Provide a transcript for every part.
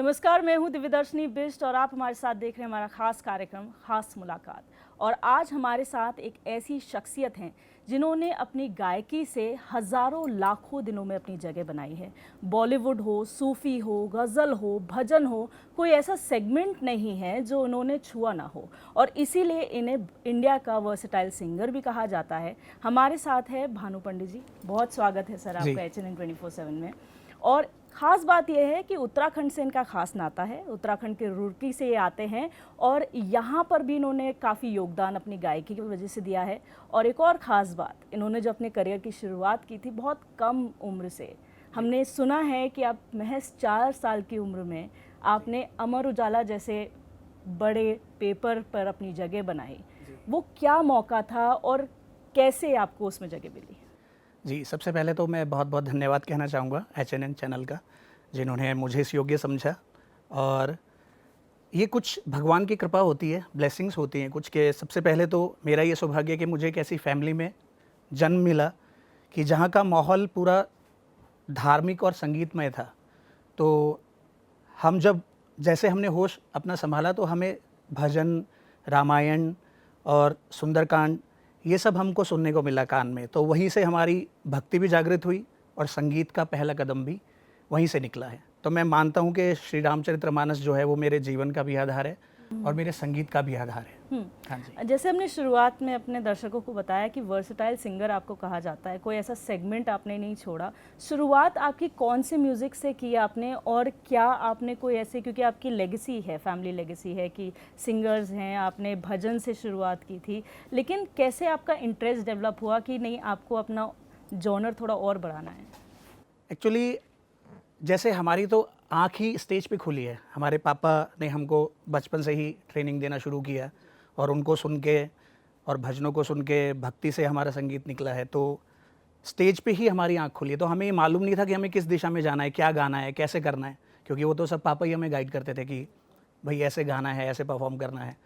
नमस्कार, मैं हूं दिव्यदर्शनी बिष्ट और आप हमारे साथ देख रहे हैं हमारा खास कार्यक्रम खास मुलाकात। और आज हमारे साथ एक ऐसी शख्सियत हैं जिन्होंने अपनी गायकी से हज़ारों लाखों दिनों में अपनी जगह बनाई है। बॉलीवुड हो, सूफ़ी हो, गज़ल हो, भजन हो, कोई ऐसा सेगमेंट नहीं है जो उन्होंने छुआ ना हो और इसीलिए इन्हें इंडिया का वर्सेटाइल सिंगर भी कहा जाता है। हमारे साथ है भानु पंडित जी। बहुत स्वागत है सर आपका HNN 24/7 में। और ख़ास बात यह है कि उत्तराखंड से इनका खास नाता है। उत्तराखंड के रुड़की से ये आते हैं और यहाँ पर भी इन्होंने काफ़ी योगदान अपनी गायकी की वजह से दिया है। और एक और ख़ास बात, इन्होंने जो अपने करियर की शुरुआत की थी बहुत कम उम्र से। हमने सुना है कि आप महज 4 साल की उम्र में आपने अमर उजाला जैसे बड़े पेपर पर अपनी जगह बनाई। वो क्या मौका था और कैसे आपको उसमें जगह मिली? जी, सबसे पहले तो मैं बहुत बहुत धन्यवाद कहना चाहूँगा HNN चैनल का, जिन्होंने मुझे इस योग्य समझा। और ये कुछ भगवान की कृपा होती है, ब्लेसिंग्स होती हैं कुछ के। सबसे पहले तो मेरा ये सौभाग्य है कि मुझे एक ऐसी फैमिली में जन्म मिला कि जहाँ का माहौल पूरा धार्मिक और संगीतमय था। तो हम जब जैसे हमने होश अपना संभाला तो हमें भजन, रामायण और सुंदरकांड ये सब हमको सुनने को मिला कान में। तो वहीं से हमारी भक्ति भी जागृत हुई और संगीत का पहला कदम भी वहीं से निकला है। तो मैं मानता हूँ कि श्री रामचरितमानस जो है वो मेरे जीवन का भी आधार है और मेरे संगीत का भी आधार है। हाँ जी। जैसे हमने शुरुआत में अपने दर्शकों को बताया कि वर्सेटाइल सिंगर आपको कहा जाता है, कोई ऐसा सेगमेंट आपने नहीं छोड़ा। शुरुआत आपकी कौन से म्यूज़िक से की आपने और क्या आपने कोई ऐसे, क्योंकि आपकी लेगेसी है, फैमिली लेगेसी है कि सिंगर्स हैं, आपने भजन से शुरुआत की थी, लेकिन कैसे आपका इंटरेस्ट डेवलप हुआ कि नहीं आपको अपना जॉनर थोड़ा और बढ़ाना है? एक्चुअली जैसे हमारी तो आँख ही स्टेज पे खुली है। हमारे पापा ने हमको बचपन से ही ट्रेनिंग देना शुरू किया और उनको सुन के और भजनों को सुन के भक्ति से हमारा संगीत निकला है। तो स्टेज पे ही हमारी आँख खुली है। तो हमें ये मालूम नहीं था कि हमें किस दिशा में जाना है, क्या गाना है, कैसे करना है, क्योंकि वो तो सब पापा ही हमें गाइड करते थे कि भाई ऐसे गाना है, ऐसे परफॉर्म करना है।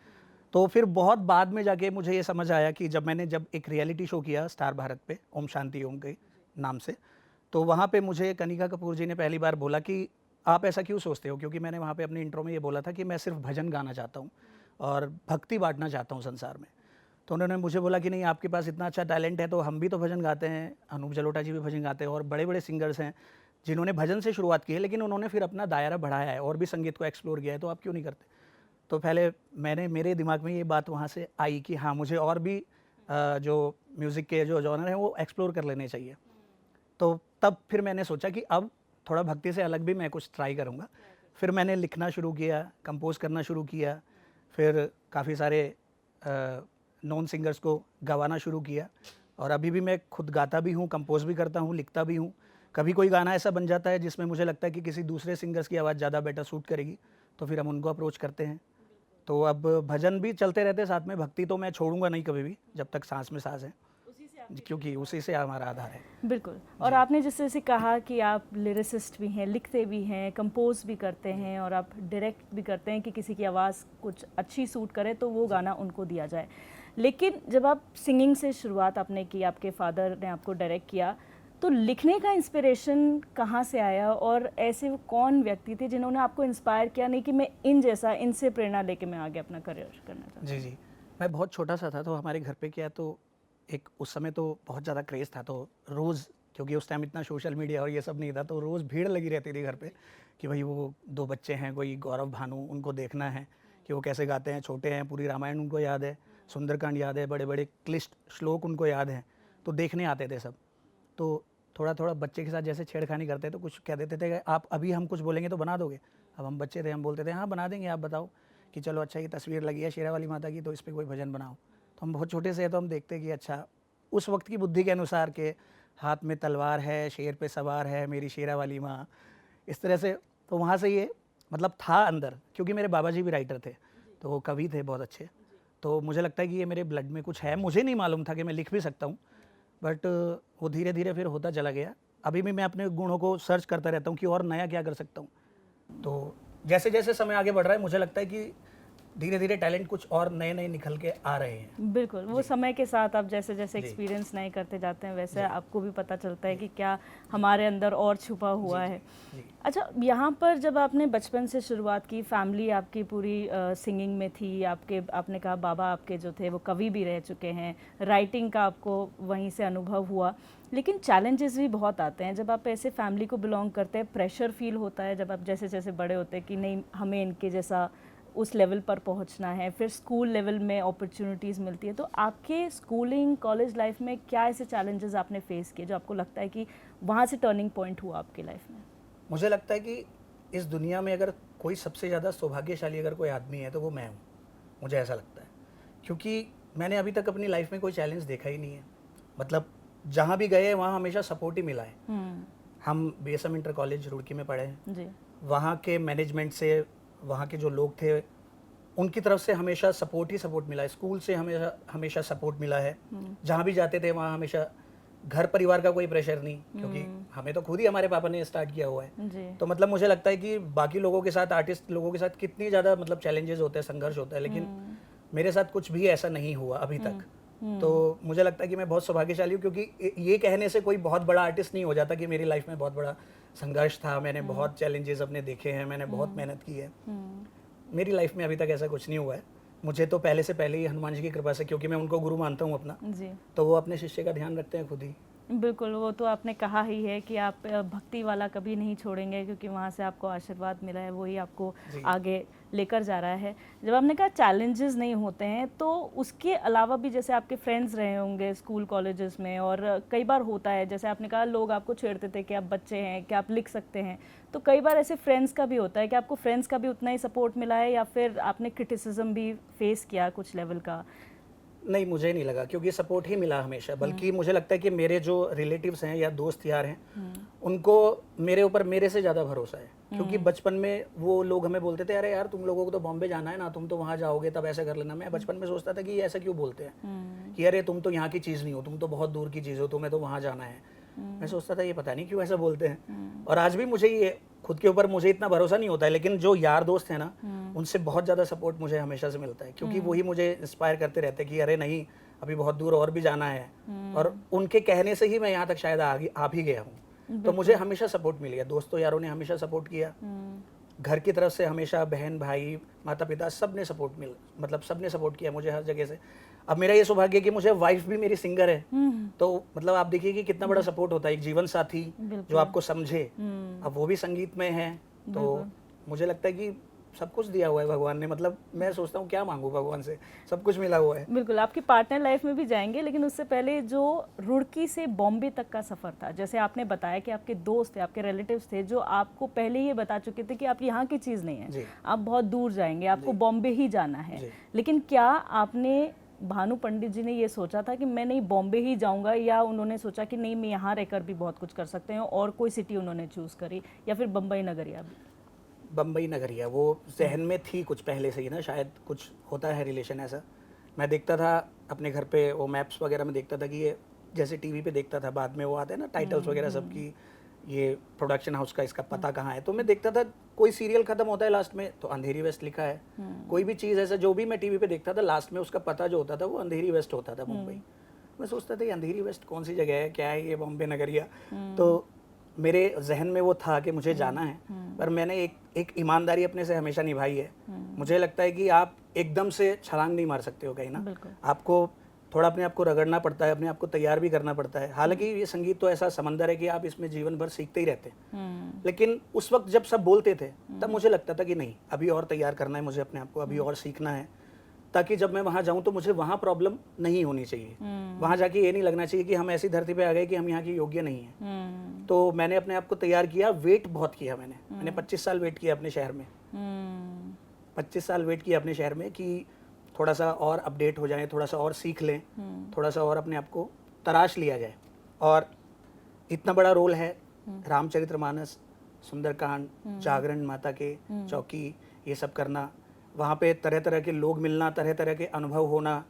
तो फिर बहुत बाद में जाके मुझे ये समझ आया कि जब एक रियलिटी शो किया स्टार भारत पे, ओम शांति ओम के नाम से, तो वहाँ पे मुझे कनिका कपूर जी ने पहली बार बोला कि आप ऐसा क्यों सोचते हो, क्योंकि मैंने वहाँ पे अपने इंट्रो में ये बोला था कि मैं सिर्फ भजन गाना चाहता हूँ और भक्ति बांटना चाहता हूँ संसार में। तो उन्होंने मुझे बोला कि नहीं, आपके पास इतना अच्छा टैलेंट है, तो हम भी तो भजन गाते हैं, अनूप जलोटा जी भी भजन गाते हैं और बड़े बड़े सिंगर्स हैं जिन्होंने भजन से शुरुआत की है, लेकिन उन्होंने फिर अपना दायरा बढ़ाया है और भी संगीत को एक्सप्लोर किया है, तो आप क्यों नहीं करते? तो पहले मेरे दिमाग में ये बात वहाँ से आई कि हाँ, मुझे और भी जो म्यूज़िक के जो जॉनर हैं वो एक्सप्लोर कर लेने चाहिए। तो तब फिर मैंने सोचा कि अब थोड़ा भक्ति से अलग भी मैं कुछ ट्राई करूँगा। फिर मैंने लिखना शुरू किया, कंपोज़ करना शुरू किया, फिर काफ़ी सारे नॉन सिंगर्स को गवाना शुरू किया और अभी भी मैं खुद गाता भी हूँ, कंपोज़ भी करता हूँ, लिखता भी हूँ। कभी कोई गाना ऐसा बन जाता है जिसमें मुझे लगता है कि किसी दूसरे सिंगर्स की आवाज़ ज़्यादा बेटर सूट करेगी, तो फिर हम उनको अप्रोच करते हैं। तो अब भजन भी चलते रहते हैं साथ में, भक्ति तो मैं छोड़ूंगा नहीं कभी भी, जब तक सांस में सांस है, क्योंकि उसी से हमारा आधार है। बिल्कुल। और आपने जिस तरह से कहा कि आप लिरिसिस्ट भी हैं, लिखते भी हैं, कंपोज भी करते हैं और आप डायरेक्ट भी करते हैं कि किसी की आवाज़ कुछ अच्छी सूट करे तो वो गाना उनको दिया जाए। लेकिन जब आप सिंगिंग से शुरुआत आपने की, आपके फादर ने आपको डायरेक्ट किया, तो लिखने का इंस्पिरेशन कहाँ से आया और ऐसे वो कौन व्यक्ति थे जिन्होंने आपको इंस्पायर किया, नहीं कि मैं इनसे प्रेरणा लेके मैं आगे अपना करियर करना चाहता हूँ? जी, मैं बहुत छोटा सा था तो हमारे घर पे क्या, तो एक उस समय तो बहुत ज़्यादा क्रेज़ था, तो रोज़, क्योंकि उस टाइम इतना सोशल मीडिया और ये सब नहीं था, तो रोज़ भीड़ लगी रहती थी घर पे कि भाई वो 2 बच्चे हैं, कोई गौरव भानु, उनको देखना है कि वो कैसे गाते हैं, छोटे हैं, पूरी रामायण उनको याद है, सुंदरकांड याद है, बड़े बड़े क्लिष्ट श्लोक उनको याद हैं, तो देखने आते थे सब। तो थोड़ा थोड़ा बच्चे के साथ जैसे छेड़खानी करते तो कुछ कह देते थे कि आप अभी हम कुछ बोलेंगे तो बना दोगे। अब हम बच्चे थे, हम बोलते थे हाँ बना देंगे, आप बताओ कि चलो अच्छा ये तस्वीर लगी है शेरा वाली माता की, तो इस पर कोई भजन बनाओ। तो हम बहुत छोटे से हैं, तो हम देखते कि अच्छा उस वक्त की बुद्धि के अनुसार के हाथ में तलवार है, शेर पे सवार है मेरी शेरा वाली माँ, इस तरह से। तो वहाँ से ये मतलब था अंदर, क्योंकि मेरे बाबा जी भी राइटर थे, तो वो कवि थे बहुत अच्छे। तो मुझे लगता है कि ये मेरे ब्लड में कुछ है, मुझे नहीं मालूम था कि मैं लिख भी सकता हूँ, बट वो धीरे धीरे फिर होता चला गया। अभी भी मैं अपने गुणों को सर्च करता रहता हूँ कि और नया क्या कर सकता हूँ। तो जैसे जैसे समय आगे बढ़ रहा है, मुझे लगता है कि धीरे धीरे टैलेंट कुछ और नए नए निकल के आ रहे हैं। बिल्कुल, वो समय के साथ आप जैसे जैसे एक्सपीरियंस नए करते जाते हैं वैसे आपको भी पता चलता है कि क्या हमारे अंदर और छुपा हुआ है। अच्छा, यहाँ पर जब आपने बचपन से शुरुआत की, फैमिली आपकी पूरी सिंगिंग में थी, आपने कहा बाबा आपके जो थे वो कवि भी रह चुके हैं, राइटिंग का आपको वहीं से अनुभव हुआ, लेकिन चैलेंजेस भी बहुत आते हैं जब आप ऐसे फैमिली को बिलोंग करते हैं। प्रेशर फील होता है जब आप जैसे जैसे बड़े होते हैं कि नहीं हमें इनके जैसा उस लेवल पर पहुंचना है, फिर स्कूल लेवल में अपॉर्चुनिटीज़ मिलती है। तो आपके स्कूलिंग कॉलेज लाइफ में क्या ऐसे चैलेंजेस आपने फेस किए जो आपको लगता है कि वहाँ से टर्निंग पॉइंट हुआ आपकी लाइफ में? मुझे लगता है कि इस दुनिया में अगर कोई सबसे ज़्यादा सौभाग्यशाली अगर कोई आदमी है तो वो मैं हूँ, मुझे ऐसा लगता है, क्योंकि मैंने अभी तक अपनी लाइफ में कोई चैलेंज देखा ही नहीं है। मतलब जहाँ भी गए वहाँ हमेशा सपोर्ट ही मिला है। हम BSM इंटर कॉलेज रुड़की में पढ़े हैं जी। वहाँ के मैनेजमेंट से, वहाँ के जो लोग थे उनकी तरफ से हमेशा सपोर्ट ही सपोर्ट मिला है। स्कूल से हमेशा हमेशा सपोर्ट मिला है। जहाँ भी जाते थे वहाँ हमेशा घर परिवार का कोई प्रेशर नहीं, क्योंकि हमें तो खुद ही हमारे पापा ने स्टार्ट किया हुआ है। जी। तो मतलब मुझे लगता है कि बाकी लोगों के साथ, आर्टिस्ट लोगों के साथ कितनी ज़्यादा मतलब चैलेंजेस होते हैं, संघर्ष होता है, लेकिन मेरे साथ कुछ भी ऐसा नहीं हुआ अभी तक। तो मुझे लगता है कि मैं बहुत सौभाग्यशाली हूँ, क्योंकि ये कहने से कोई बहुत बड़ा आर्टिस्ट नहीं हो जाता कि मेरी लाइफ में बहुत बड़ा संघर्ष था, मैंने बहुत चैलेंजेस अपने देखे हैं, मैंने बहुत मेहनत की है। मेरी लाइफ में अभी तक ऐसा कुछ नहीं हुआ है। मुझे तो पहले से पहले ही हनुमान जी की कृपा से, क्योंकि मैं उनको गुरु मानता हूँ अपना, जी। तो वो अपने शिष्य का ध्यान रखते हैं खुद ही। बिल्कुल, वो तो आपने कहा ही है कि आप भक्ति वाला कभी नहीं छोड़ेंगे, क्योंकि वहाँ से आपको आशीर्वाद मिला है, वही आपको आगे लेकर जा रहा है। जब आपने कहा चैलेंजेस नहीं होते हैं, तो उसके अलावा भी जैसे आपके फ्रेंड्स रहे होंगे स्कूल कॉलेजेस में, और कई बार होता है जैसे आपने कहा लोग आपको छेड़ते थे कि आप बच्चे हैं, कि आप लिख सकते हैं, तो कई बार ऐसे फ्रेंड्स का भी होता है कि आपको फ्रेंड्स का भी उतना ही सपोर्ट मिला है या फिर आपने क्रिटिसिज्म भी फेस किया कुछ लेवल का? नहीं, मुझे नहीं लगा, क्योंकि सपोर्ट ही मिला हमेशा। बल्कि मुझे लगता है कि मेरे जो रिलेटिव्स हैं या दोस्त यार हैं, उनको मेरे ऊपर मेरे से ज़्यादा भरोसा है, क्योंकि बचपन में वो लोग हमें बोलते थे, अरे यार तुम लोगों को तो बॉम्बे जाना है ना, तुम तो वहाँ जाओगे तब ऐसा कर लेना। मैं बचपन में सोचता था कि ये ऐसा क्यों बोलते हैं कि अरे तुम तो यहाँ की चीज़ नहीं हो, तुम तो बहुत दूर की चीज़ हो, तुम्हें तो वहाँ जाना है। मैं सोचता था ये पता नहीं क्यों ऐसा बोलते हैं। और आज भी मुझे ये खुद के ऊपर मुझे इतना भरोसा नहीं होता है, लेकिन जो यार दोस्त हैं ना, उनसे बहुत ज़्यादा सपोर्ट मुझे हमेशा से मिलता है, क्योंकि वही मुझे इंस्पायर करते रहते हैं कि अरे नहीं, अभी बहुत दूर और भी जाना है। और उनके कहने से ही मैं यहाँ तक शायद आ भी गया हूँ। तो मुझे हमेशा सपोर्ट मिल गया, दोस्तों यारों ने हमेशा सपोर्ट किया, घर की तरफ से हमेशा बहन भाई माता पिता सब ने सपोर्ट किया मुझे हर जगह से। अब मेरा ये सौभाग्य है कि मुझे वाइफ भी मेरी सिंगर है, तो मतलब आप देखिए कि कितना बड़ा सपोर्ट होता है, एक जीवन साथी जो आपको समझे। अब वो भी संगीत में है, तो मुझे लगता है कि सब कुछ दिया हुआ है भगवान ने। मतलब मैं सोचता हूँ क्या मांगू भगवान से, सब कुछ मिला हुआ है। बिल्कुल, आपकी पार्टनर लाइफ में भी जाएंगे, लेकिन उससे पहले जो रुड़की से बॉम्बे तक का सफ़र था, जैसे आपने बताया कि आपके दोस्त थे, आपके रिलेटिव्स थे जो आपको पहले ही ये बता चुके थे कि आप यहाँ की चीज़ नहीं है, आप बहुत दूर जाएंगे, आपको बॉम्बे ही जाना है। लेकिन क्या आपने, भानु पंडित जी ने ये सोचा था कि मैं नहीं बॉम्बे ही जाऊंगा, या उन्होंने सोचा कि नहीं मैं यहाँ रहकर भी बहुत कुछ कर सकते हैं, और कोई सिटी उन्होंने चूज़ करी, या फिर बम्बई नगरिया भी? बम्बई नगरिया वो जहन में थी कुछ पहले से ही ना, शायद कुछ होता है रिलेशन ऐसा। मैं देखता था अपने घर पे, वो मैप्स वगैरह में देखता था कि ये जैसे टीवी पे देखता था, बाद में वो आते हैं ना टाइटल्स वगैरह सबकी, ये प्रोडक्शन हाउस का इसका पता कहाँ है, तो मैं देखता था कोई सीरियल खत्म होता है लास्ट में तो अंधेरी वेस्ट लिखा है। कोई भी चीज़ ऐसा जो भी मैं टीवी पे देखता था, लास्ट में उसका पता जो होता था वो अंधेरी वेस्ट होता था, मुंबई। मैं सोचता था ये अंधेरी वेस्ट कौन सी जगह है, क्या है ये बॉम्बे नगरिया। तो मेरे जहन में वो था कि मुझे जाना है, पर मैंने एक ईमानदारी अपने से हमेशा निभाई है। मुझे लगता है कि आप एकदम से छलांग नहीं मार सकते हो कहीं ना, आपको थोड़ा अपने आप को रगड़ना पड़ता है, अपने आप को तैयार भी करना पड़ता है। हालांकि ये संगीत तो ऐसा समंदर है कि आप इसमें जीवन भर सीखते ही रहते हैं, लेकिन उस वक्त जब सब बोलते थे तब मुझे लगता था कि नहीं, अभी और तैयार करना है मुझे अपने आप को, अभी और सीखना है, ताकि जब मैं वहाँ जाऊँ तो मुझे वहाँ प्रॉब्लम नहीं होनी चाहिए। वहाँ जाके ये नहीं लगना चाहिए कि हम ऐसी धरती पे आ गए कि हम यहाँ के योग्य नहीं हैं। तो मैंने अपने आप को तैयार किया, वेट बहुत किया मैंने 25 साल वेट किया अपने शहर में। 25 साल वेट किया अपने शहर में कि थोड़ा सा और अपडेट हो जाए, थोड़ा सा और सीख लें, थोड़ा सा और अपने आप को तराश लिया जाए। और इतना बड़ा रोल है, रामचरितमानस, सुंदरकांड, जागरण माता के, चौकी, ये सब करना, वहाँ पे तरह तरह के लोग मिलना, तरह तरह के अनुभव होना,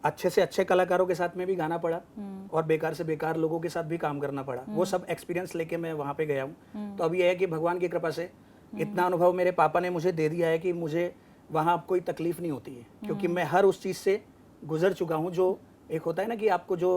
अच्छे से अच्छे कलाकारों के साथ में भी गाना पड़ा और बेकार से बेकार लोगों के साथ भी काम करना पड़ा। वो सब एक्सपीरियंस लेके मैं वहाँ पे गया हूँ। तो अब ये है कि भगवान की कृपा से इतना अनुभव मेरे पापा ने मुझे दे दिया है कि मुझे वहाँ आपको कोई तकलीफ नहीं होती है, क्योंकि मैं हर उस चीज़ से गुजर चुका हूँ जो एक होता है ना कि आपको जो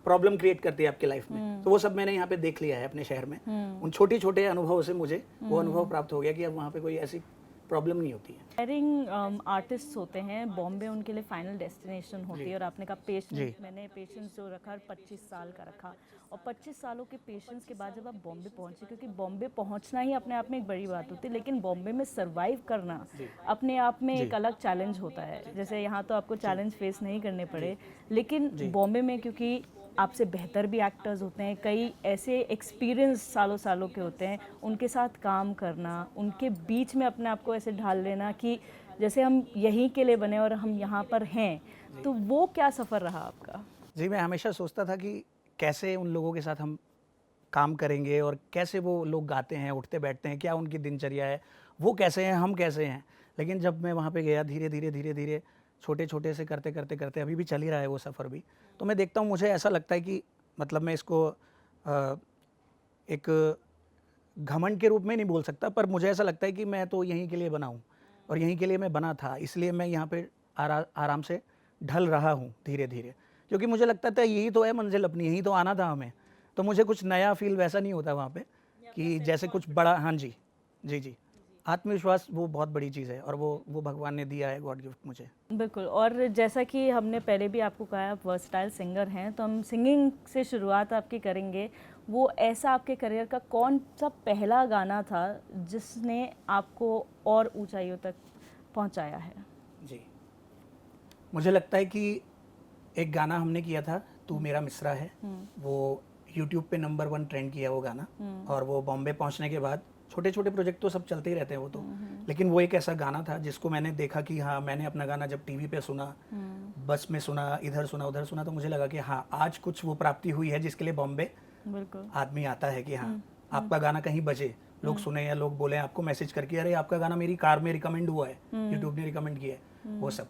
प्रॉब्लम क्रिएट करती है आपके लाइफ में, तो वो सब मैंने यहाँ पे देख लिया है अपने शहर में। उन छोटे छोटे अनुभवों से मुझे वो अनुभव प्राप्त हो गया कि अब वहाँ पे कोई ऐसी प्रॉब्लम नहीं होती है। एस्पायरिंग आर्टिस्ट होते हैं, बॉम्बे उनके लिए फाइनल डेस्टिनेशन होती है, और आपने कहा पेशेंस, मैंने पेशेंस जो रखा 25 साल का रखा, और 25 सालों के पेशेंस के बाद जब आप बॉम्बे पहुंचे, क्योंकि बॉम्बे पहुंचना ही अपने आप में एक बड़ी बात होती है, लेकिन बॉम्बे में सरवाइव करना अपने आप में एक अलग चैलेंज होता है। जैसे यहाँ तो आपको चैलेंज फेस नहीं करने पड़े, लेकिन बॉम्बे में क्योंकि आपसे बेहतर भी एक्टर्स होते हैं, कई ऐसे एक्सपीरियंस सालों सालों के होते हैं, उनके साथ काम करना, उनके बीच में अपने आप को ऐसे ढाल लेना कि जैसे हम यहीं के लिए बने और हम यहाँ पर हैं, तो वो क्या सफ़र रहा आपका? जी, मैं हमेशा सोचता था कि कैसे उन लोगों के साथ हम काम करेंगे और कैसे वो लोग गाते हैं, उठते बैठते हैं, क्या उनकी दिनचर्या है, वो कैसे हैं, हम कैसे हैं। लेकिन जब मैं वहाँ पे गया, धीरे धीरे छोटे छोटे से करते करते करते अभी भी चल ही रहा है वो सफ़र भी, तो मैं देखता हूँ, मुझे ऐसा लगता है कि मतलब मैं इसको एक घमंड के रूप में नहीं बोल सकता, पर मुझे ऐसा लगता है कि मैं तो यहीं के लिए बना हूँ और यहीं के लिए मैं बना था, इसलिए मैं यहाँ पे आराम से ढल रहा हूँ धीरे धीरे, क्योंकि मुझे लगता था यही तो है मंजिल अपनी, यहीं तो आना था हमें। तो मुझे कुछ नया फील वैसा नहीं होता वहाँ पे कि जैसे कुछ बड़ा। हाँ जी, जी जी, आत्मविश्वास वो बहुत बड़ी चीज़ है और वो भगवान ने दिया है, गॉड गिफ्ट मुझे। बिल्कुल, और जैसा कि हमने पहले भी आपको कहा, आप वर्सटाइल सिंगर हैं, तो हम सिंगिंग से शुरुआत आपकी करेंगे। वो ऐसा आपके करियर का कौन सा पहला गाना था जिसने आपको और ऊंचाइयों तक पहुंचाया है? जी, मुझे लगता है कि एक गाना हमने किया था, तू मेरा मिसरा है, वो यूट्यूब पे नंबर 1 ट्रेंड किया वो गाना, और वो बॉम्बे पहुंचने के बाद छोटे छोटे प्रोजेक्ट तो सब चलते ही रहते हैं वो तो, लेकिन वो एक ऐसा गाना था जिसको मैंने देखा कि हाँ, मैंने अपना गाना जब टीवी पे सुना, बस में सुना, इधर सुना उधर सुना, तो मुझे लगा कि हाँ, आज कुछ वो प्राप्ति हुई है जिसके लिए बॉम्बे बिल्कुल आदमी आता है कि हाँ, आपका गाना कहीं बजे, लोग सुने या लोग बोले आपको मैसेज करके, अरे आपका गाना मेरी कार में रिकमेंड हुआ है, यूट्यूब ने रिकमेंड किया है, वो सब।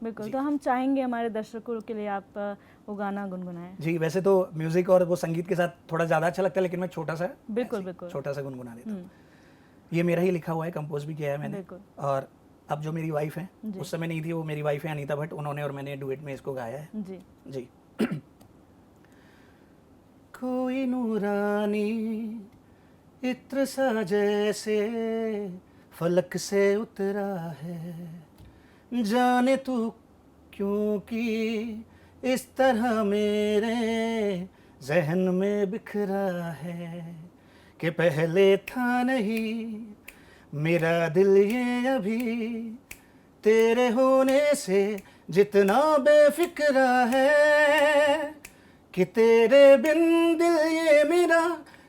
बिल्कुल, तो हम चाहेंगे हमारे दर्शकों के लिए आप वो गाना गुनगुनाएं। जी, वैसे तो म्यूजिक और वो संगीत के साथ थोड़ा ज़्यादा अच्छा लगता है, लेकिन मैं छोटा सा छोटा सा गुनगुना देता हूँ। ये मेरा ही लिखा हुआ है, कंपोज भी किया है मैंने, और अब जो मेरी वाइफ है, उस समय नहीं थी, वो मेरी वाइफ है अनीता भट्ट, उन्होंने और मैंने डुएट में इसको गाया है। जी जी। कोई नूरानी इत्र सा जैसे फलक से उतरा है, जाने तू क्योंकि इस तरह मेरे जहन में बिखरा है, कि पहले था नहीं मेरा दिल ये अभी, तेरे होने से जितना बेफिक्रा है, कि तेरे बिन दिल ये मेरा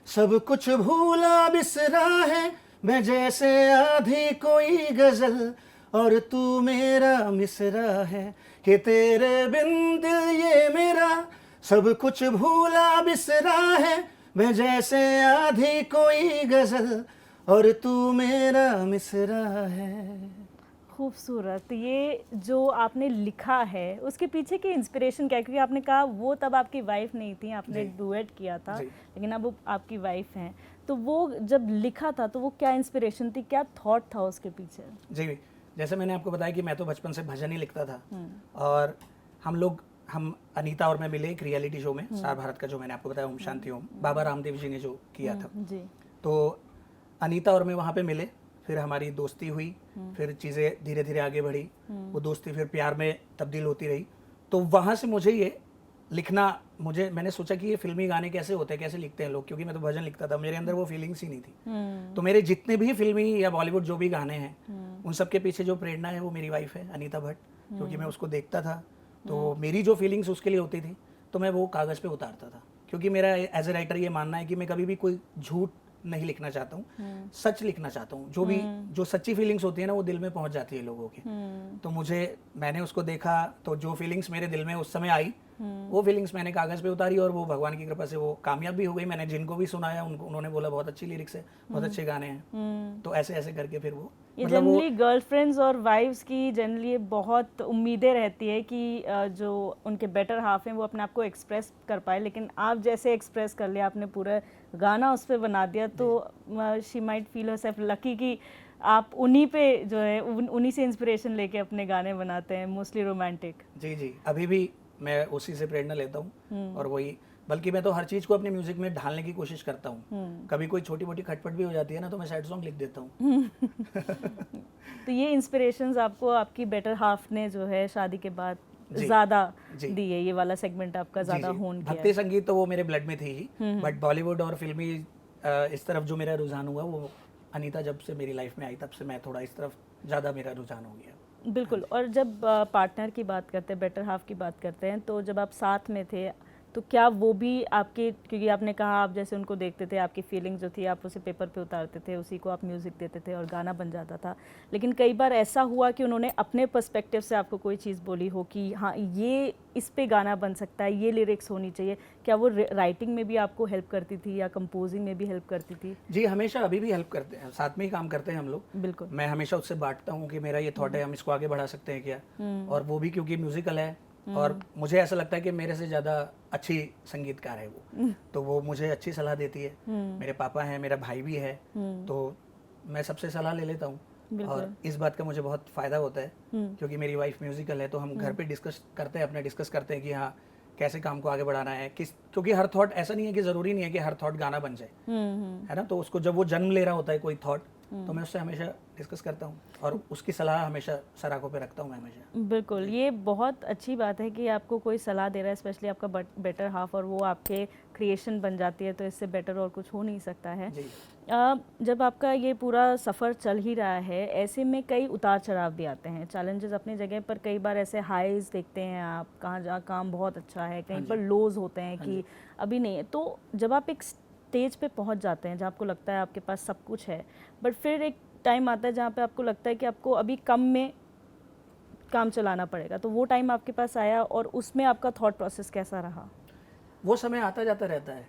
सब कुछ भूला बिसरा है, मैं जैसे आधी कोई गजल और तू मेरा मिसरा है, कि तेरे बिन दिल ये मेरा सब कुछ भूला बिसरा है, मैं जैसे आधी कोई गजल और तू मेरा मिसरा है। खूबसूरत। ये जो आपने लिखा है उसके पीछे की इंस्पिरेशन क्या है? क्योंकि आपने कहा वो तब आपकी वाइफ नहीं थी, आपने डुएट किया था, लेकिन अब वो आपकी वाइफ हैं, तो वो जब लिखा था तो वो क्या इंस्पिरेशन थी, क्या थॉट था उसके पीछे? जी, जैसे मैंने आपको बताया कि मैं तो बचपन से भजन ही लिखता था, और हम अनीता और मैं मिले एक रियलिटी शो में, स्टार भारत का, जो मैंने आपको बताया, ओम शांति ओम, बाबा रामदेव जी ने जो किया था जी। तो अनीता और मैं वहाँ पे मिले, फिर हमारी दोस्ती हुई, फिर चीज़ें धीरे धीरे आगे बढ़ी, वो दोस्ती फिर प्यार में तब्दील होती रही। तो वहाँ से मुझे ये लिखना, मैंने सोचा कि ये फिल्मी गाने कैसे होते हैं, कैसे लिखते हैं लोग, क्योंकि मैं तो भजन लिखता था, मेरे अंदर वो फीलिंग्स ही नहीं थी। तो मेरे जितने भी फिल्मी या बॉलीवुड जो भी गाने हैं, उन सब के पीछे जो प्रेरणा है वो मेरी वाइफ है अनीता भट्ट, क्योंकि मैं उसको देखता था, तो मेरी जो फीलिंग्स उसके लिए होती थी, तो मैं वो कागज़ पे उतारता था, क्योंकि मेरा एज ए राइटर ये मानना है कि मैं कभी भी कोई झूठ नहीं लिखना चाहता हूँ, सच लिखना चाहता हूँ। जो सच्ची फीलिंग्स होती है ना, वो दिल में पहुंच जाती है लोगों के। तो मैंने उसको देखा, तो जो फीलिंग्स मेरे दिल में उस समय आई, वो फीलिंग्स मैंने कागज़ पे उतारी, और वो भगवान की कृपा से वो कामयाब भी हो गई। मैंने जिनको भी सुनाया उन्होंने बोला बहुत अच्छी लिरिक्स है, बहुत अच्छे गाने हैं। तो ऐसे ऐसे करके फिर वो ये जनरली गर्लफ्रेंड्स और वाइफ्स की जनरली बहुत उम्मीदें रहती है कि जो उनके बेटर हाफ हैं वो अपने आप को एक्सप्रेस कर पाए, लेकिन आप जैसे एक्सप्रेस कर लिया, आपने पूरा गाना उस पर बना दिया, तो she might feel herself lucky कि आप उन्हीं पे जो है उन्हीं से इंस्पिरेशन लेके अपने गाने बनाते हैं, मोस्टली रोमांटिक। जी जी, अभी भी मैं उसी से प्रेरणा लेता हूँ और वही, बल्कि मैं तो हर चीज़ को अपनी म्यूजिक में ढालने की कोशिश करता हूँ। कभी कोई छोटी मोटी खटपट भी हो जाती है ना, तो मैं सैड सॉन्ग लिख देता हूँ। तो ये इंस्पिरेशंस आपको आपकी बेटर हाफ ने जो है शादी के बाद जी, ज़्यादा जी। दी है, ये वाला सेगमेंट आपका जी ज़्यादा जी, होन किया भक्ति है। संगीत तो वो मेरे ब्लड में थी ही, बट बॉलीवुड और फिल्मी इस तरफ जो मेरा रुझान हुआ, वो अनीता जब से मेरी लाइफ में आई, तब से मैं थोड़ा इस तरफ ज़्यादा मेरा रुझान हो गया। बिल्कुल। और जब पार्टनर की बात करते हैं, बेटर हाफ की बात करते हैं, तो जब आप साथ में थे तो क्या वो भी आपके, क्योंकि आपने कहा आप जैसे उनको देखते थे, आपकी फीलिंग जो थी आप उसे पेपर पे उतारते थे, उसी को आप म्यूज़िक देते थे और गाना बन जाता था, लेकिन कई बार ऐसा हुआ कि उन्होंने अपने पर्सपेक्टिव से आपको कोई चीज़ बोली हो कि हाँ ये इस पे गाना बन सकता है, ये लिरिक्स होनी चाहिए, क्या वो राइटिंग में भी आपको हेल्प करती थी या कंपोजिंग में भी हेल्प करती थी? जी, हमेशा अभी भी हेल्प करते हैं, साथ में ही काम करते हैं हम लोग। बिल्कुल। मैं हमेशा उससे बांटता हूँ कि मेरा ये थॉट है, हम इसको आगे बढ़ा सकते हैं क्या, और वो भी क्योंकि म्यूजिकल है और मुझे ऐसा लगता है कि मेरे से ज़्यादा अच्छी संगीतकार है वो, तो वो मुझे अच्छी सलाह देती है। मेरे पापा हैं, मेरा भाई भी है, तो मैं सबसे सलाह ले लेता हूँ और इस बात का मुझे बहुत फ़ायदा होता है क्योंकि मेरी वाइफ म्यूजिकल है, तो हम घर पे डिस्कस करते हैं, अपने डिस्कस करते हैं कि हाँ कैसे काम को आगे बढ़ाना है, किस, क्योंकि हर थॉट ऐसा नहीं है कि ज़रूरी नहीं है कि हर थॉट गाना बन जाए, है ना। तो उसको जब वो जन्म ले रहा होता है कोई थॉट, तो मैं उससे हमेशा डिस्कस करता हूँ और उसकी सलाह हमेशा सर आंखों पे रखता हूँ मैं हमेशा। बिल्कुल, ये बहुत अच्छी बात है कि आपको कोई सलाह दे रहा है, स्पेशली आपका बेटर हाफ, और वो आपके क्रिएशन बन जाती है, तो इससे बेटर और कुछ हो नहीं सकता है। जी। जब आपका ये पूरा सफ़र चल ही रहा है, ऐसे में कई उतार चढ़ाव भी आते हैं, चैलेंजेस अपनी जगह पर, कई बार ऐसे हाईज देखते हैं आप, कहाँ जहाँ काम बहुत अच्छा है, कहीं पर लोज होते हैं कि अभी नहीं है। तो जब आप एक स्टेज पे पहुंच जाते हैं जहाँ आपको लगता है आपके पास सब कुछ है, बट फिर एक टाइम आता है जहाँ पे आपको लगता है कि आपको अभी कम में काम चलाना पड़ेगा, तो वो टाइम आपके पास आया और उसमें आपका थॉट प्रोसेस कैसा रहा? वो समय आता जाता रहता है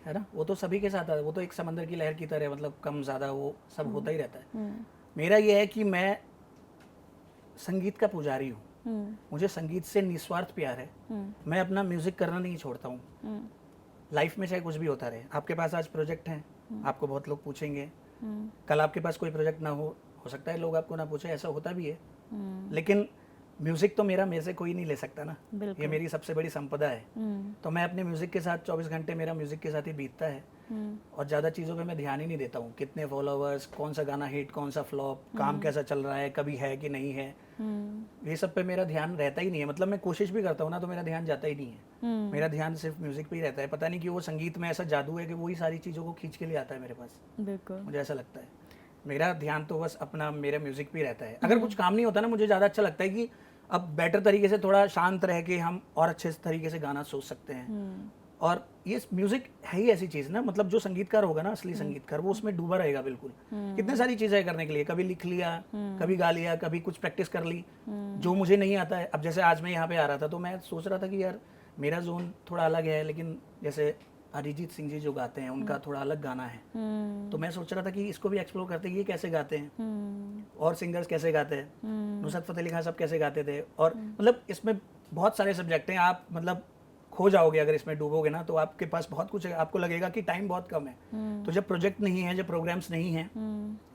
ना, वो तो सभी के साथ आता है, वो तो एक समंदर की लहर की तरह, मतलब कम ज़्यादा वो सब होता ही रहता है। मेरा ये है कि मैं संगीत का पुजारी हूँ, मुझे संगीत से निस्वार्थ प्यार है, मैं अपना म्यूज़िक करना नहीं छोड़ता हूँ। लाइफ में चाहे कुछ भी होता रहे, आपके पास आज प्रोजेक्ट हैं, आपको बहुत लोग पूछेंगे, कल आपके पास कोई प्रोजेक्ट ना हो सकता है लोग आपको ना पूछे, ऐसा होता भी है, लेकिन म्यूज़िक तो मेरे से कोई नहीं ले सकता ना, ये मेरी सबसे बड़ी संपदा है। तो मैं अपने म्यूज़िक के साथ 24 घंटे मेरा म्यूज़िक के साथ ही बीतता है और ज़्यादा चीज़ों पे मैं ध्यान ही नहीं देता हूँ, कितने फॉलोअर्स, कौन सा गाना हिट, कौन सा फ्लॉप, काम कैसा चल रहा है, कभी है कि नहीं है, ये सब पे मेरा ध्यान रहता ही नहीं है। मतलब मैं कोशिश भी करता हूँ ना, तो मेरा ध्यान जाता ही नहीं है, मेरा ध्यान सिर्फ म्यूज़िक पे ही रहता है। पता नहीं क्यों वो संगीत में ऐसा जादू है कि वही सारी चीज़ों को खींच के ले आता है मेरे पास, बिल्कुल, मुझे ऐसा लगता है। मेरा ध्यान तो बस अपना मेरे म्यूज़िक पे ही रहता है। अगर कुछ काम नहीं होता ना, मुझे ज़्यादा अच्छा लगता है कि अब बेटर तरीके से थोड़ा शांत रह के हम और अच्छे तरीके से गाना सोच सकते हैं। और ये म्यूजिक है ही ऐसी चीज़ ना, मतलब जो संगीतकार होगा ना, असली संगीतकार, वो उसमें डूबा रहेगा बिल्कुल। कितने सारी चीज़ें है करने के लिए, कभी लिख लिया, कभी गा लिया, कभी कुछ प्रैक्टिस कर ली जो मुझे नहीं आता है। अब जैसे आज मैं यहाँ पे आ रहा था तो मैं सोच रहा था कि यार मेरा जोन थोड़ा अलग है, लेकिन जैसे अरिजीत सिंह जी जो गाते हैं उनका थोड़ा अलग गाना है, तो मैं सोच रहा था कि इसको भी एक्सप्लोर करते हैं, ये कैसे गाते हैं और सिंगर्स कैसे गाते हैं, नुसरत फतेह अली खान सब कैसे गाते थे, और मतलब इसमें बहुत सारे सब्जेक्ट हैं। आप मतलब खो जाओगे अगर इसमें डूबोगे ना, तो आपके पास बहुत कुछ है, आपको लगेगा कि टाइम बहुत कम है। तो जब प्रोजेक्ट नहीं है, जब प्रोग्राम्स नहीं है,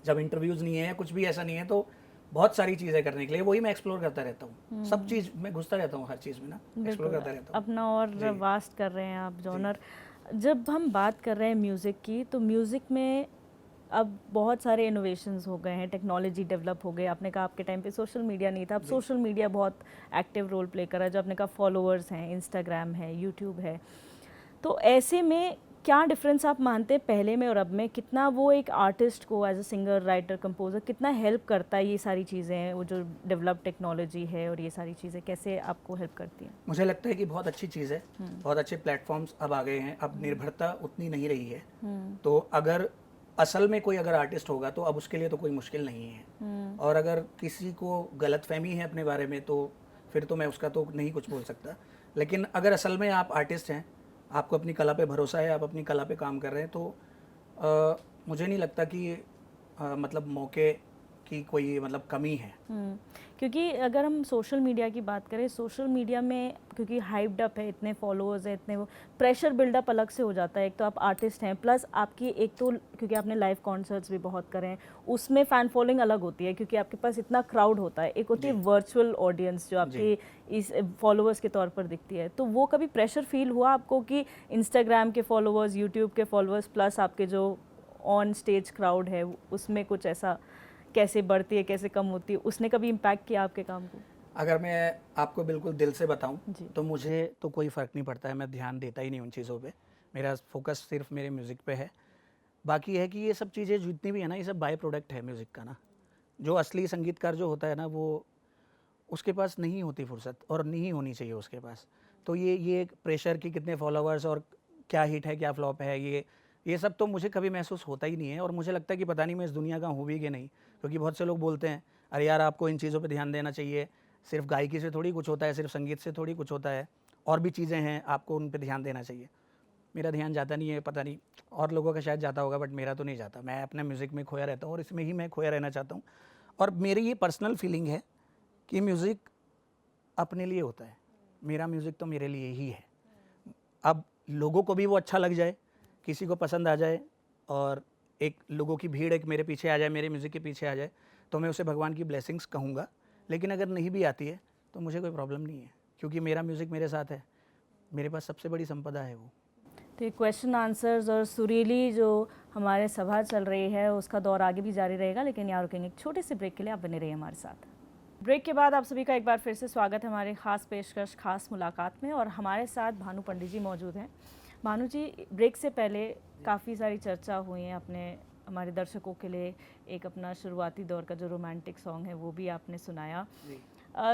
जब इंटरव्यूज नहीं है या कुछ भी ऐसा नहीं है, तो बहुत सारी चीज़ें करने के लिए वही मैं एक्सप्लोर करता रहता हूँ। सब चीज़ मैं घुसता रहता हूँ, हर चीज़ में ना एक्सप्लोर करता रहता हूँ। अपना और वास्ट कर रहे हैं आप जॉनर। जब हम बात कर रहे हैं म्यूज़िक की, तो म्यूज़िक में अब बहुत सारे इनोवेशंस हो गए हैं, टेक्नोलॉजी डेवलप हो गई। आपने कहा आपके टाइम पे सोशल मीडिया नहीं था, अब सोशल मीडिया बहुत एक्टिव रोल प्ले कर रहा है। जो आपने कहा फॉलोअर्स हैं, इंस्टाग्राम है, यूट्यूब है, तो ऐसे में क्या डिफरेंस आप मानते हैं पहले में और अब में? कितना वो एक आर्टिस्ट को as a singer, writer, composer कितना हेल्प करता है ये सारी चीज़ें, वो जो डेवलप टेक्नोलॉजी है और ये सारी चीज़ें कैसे आपको हेल्प करती हैं? मुझे लगता है कि बहुत अच्छी चीज़ है, बहुत अच्छे प्लेटफॉर्म्स अब आ गए हैं, अब निर्भरता उतनी नहीं रही है। तो अगर असल में कोई अगर आर्टिस्ट होगा तो अब उसके लिए तो कोई मुश्किल नहीं है, और अगर किसी को गलतफहमी है अपने बारे में तो फिर तो मैं उसका तो नहीं कुछ बोल सकता। लेकिन अगर असल में आप आर्टिस्ट हैं, आपको अपनी कला पे भरोसा है, आप अपनी कला पे काम कर रहे हैं, तो मुझे नहीं लगता कि मतलब मौके कि कोई मतलब कमी है। क्योंकि अगर हम सोशल मीडिया की बात करें, सोशल मीडिया में क्योंकि हाइप्ड अप है, इतने फॉलोअर्स हैं, इतने वो प्रेशर बिल्डअप अलग से हो जाता है। एक तो आप आर्टिस्ट हैं, प्लस आपकी एक तो क्योंकि आपने लाइव कॉन्सर्ट्स भी बहुत करे हैं, उसमें फ़ैन फॉलोइंग अलग होती है क्योंकि आपके पास इतना क्राउड होता है। एक होती है वर्चुअल ऑडियंस जो आपकी इस फॉलोअर्स के तौर पर दिखती है। तो वो कभी प्रेशर फील हुआ आपको कि इंस्टाग्राम के फॉलोअर्स, यूट्यूब के फॉलोअर्स प्लस आपके जो ऑन स्टेज क्राउड है उसमें कुछ ऐसा कैसे बढ़ती है, कैसे कम होती है, उसने कभी इम्पैक्ट किया आपके काम को? अगर मैं आपको बिल्कुल दिल से बताऊं तो मुझे तो कोई फ़र्क नहीं पड़ता है, मैं ध्यान देता ही नहीं उन चीज़ों पे। मेरा फोकस सिर्फ मेरे म्यूज़िक पे है। बाकी है कि ये सब चीज़ें जितनी भी है ना, ये सब बाय प्रोडक्ट है म्यूज़िक का ना। जो असली संगीतकार जो होता है ना, वो उसके पास नहीं होती फुर्सत और नहीं होनी चाहिए उसके पास। तो ये प्रेशर कि कितने फॉलोअर्स और क्या हिट है क्या फ्लॉप है, ये सब तो मुझे कभी महसूस होता ही नहीं है। और मुझे लगता है कि पता नहीं मैं इस दुनिया का हूँ भी कि नहीं, क्योंकि बहुत से लोग बोलते हैं अरे यार आपको इन चीज़ों पे ध्यान देना चाहिए, सिर्फ गायकी से थोड़ी कुछ होता है, सिर्फ संगीत से थोड़ी कुछ होता है, और भी चीज़ें हैं, आपको उन पे ध्यान देना चाहिए। मेरा ध्यान जाता नहीं है, पता नहीं और लोगों का शायद जाता होगा, बट मेरा तो नहीं जाता। मैं अपने म्यूज़िक में खोया रहता हूँ और इसमें ही मैं खोया रहना चाहता हूँ। और मेरी ये पर्सनल फीलिंग है कि म्यूज़िक अपने लिए होता है। मेरा म्यूज़िक तो मेरे लिए ही है। अब लोगों को भी वो अच्छा लग जाए, किसी को पसंद आ जाए और एक लोगों की भीड़ एक मेरे पीछे आ जाए, मेरे म्यूज़िक के पीछे आ जाए, तो मैं उसे भगवान की ब्लेसिंग्स कहूँगा। लेकिन अगर नहीं भी आती है तो मुझे कोई प्रॉब्लम नहीं है, क्योंकि मेरा म्यूज़िक मेरे साथ है। मेरे पास सबसे बड़ी संपदा है वो। तो ये क्वेश्चन आंसर्स और सुरीली जो हमारे सभा चल रही है उसका दौर आगे भी जारी रहेगा, लेकिन यहाँ रुकेंगे एक छोटे से ब्रेक के लिए। आप बने रहिए हमारे साथ। ब्रेक के बाद आप सभी का एक बार फिर से स्वागत है हमारे खास पेशकश खास मुलाकात में, और हमारे साथ भानु पंडित जी मौजूद हैं। भानु जी, ब्रेक से पहले काफ़ी सारी चर्चा हुई है, अपने हमारे दर्शकों के लिए एक अपना शुरुआती दौर का जो रोमांटिक सॉन्ग है वो भी आपने सुनाया।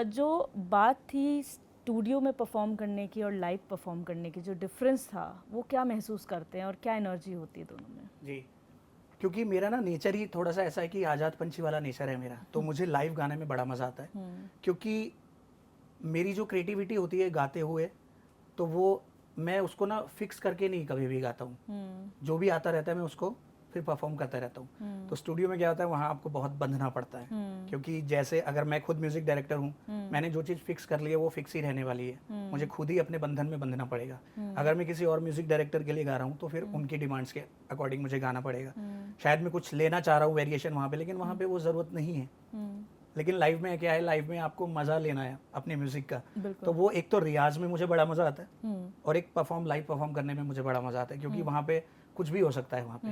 जो बात थी स्टूडियो में परफॉर्म करने की और लाइव परफॉर्म करने की, जो डिफरेंस था, वो क्या महसूस करते हैं और क्या एनर्जी होती है दोनों में? जी, क्योंकि मेरा ना नेचर ही थोड़ा सा ऐसा है कि आज़ाद पंछी वाला नेचर है मेरा, तो मुझे लाइव गाने में बड़ा मज़ा आता है। क्योंकि मेरी जो क्रिएटिविटी होती है गाते हुए, तो वो मैं उसको ना फिक्स करके नहीं कभी भी गाता हूँ। जो भी आता रहता है मैं उसको फिर परफॉर्म करता रहता हूँ। तो स्टूडियो में क्या होता है, वहाँ आपको बहुत बंधना पड़ता है, क्योंकि जैसे अगर मैं खुद म्यूजिक डायरेक्टर हूँ, मैंने जो चीज़ फिक्स कर ली है वो फिक्स ही रहने वाली है। मुझे खुद ही अपने बंधन में बंधना पड़ेगा। अगर मैं किसी और म्यूजिक डायरेक्टर के लिए गा रहा हूँ तो फिर उनकी डिमांड्स के अकॉर्डिंग मुझे गाना पड़ेगा। शायद मैं कुछ लेना चाह रहा हूँ वेरिएशन वहाँ पे, लेकिन वहाँ पे वो ज़रूरत नहीं है। लेकिन लाइव में क्या है, लाइव में आपको मज़ा लेना है अपने म्यूज़िक का, तो वो एक तो रियाज में मुझे बड़ा मज़ा आता है और एक लाइव परफॉर्म करने में मुझे बड़ा मज़ा आता है, क्योंकि वहाँ पे कुछ भी हो सकता है। वहाँ पे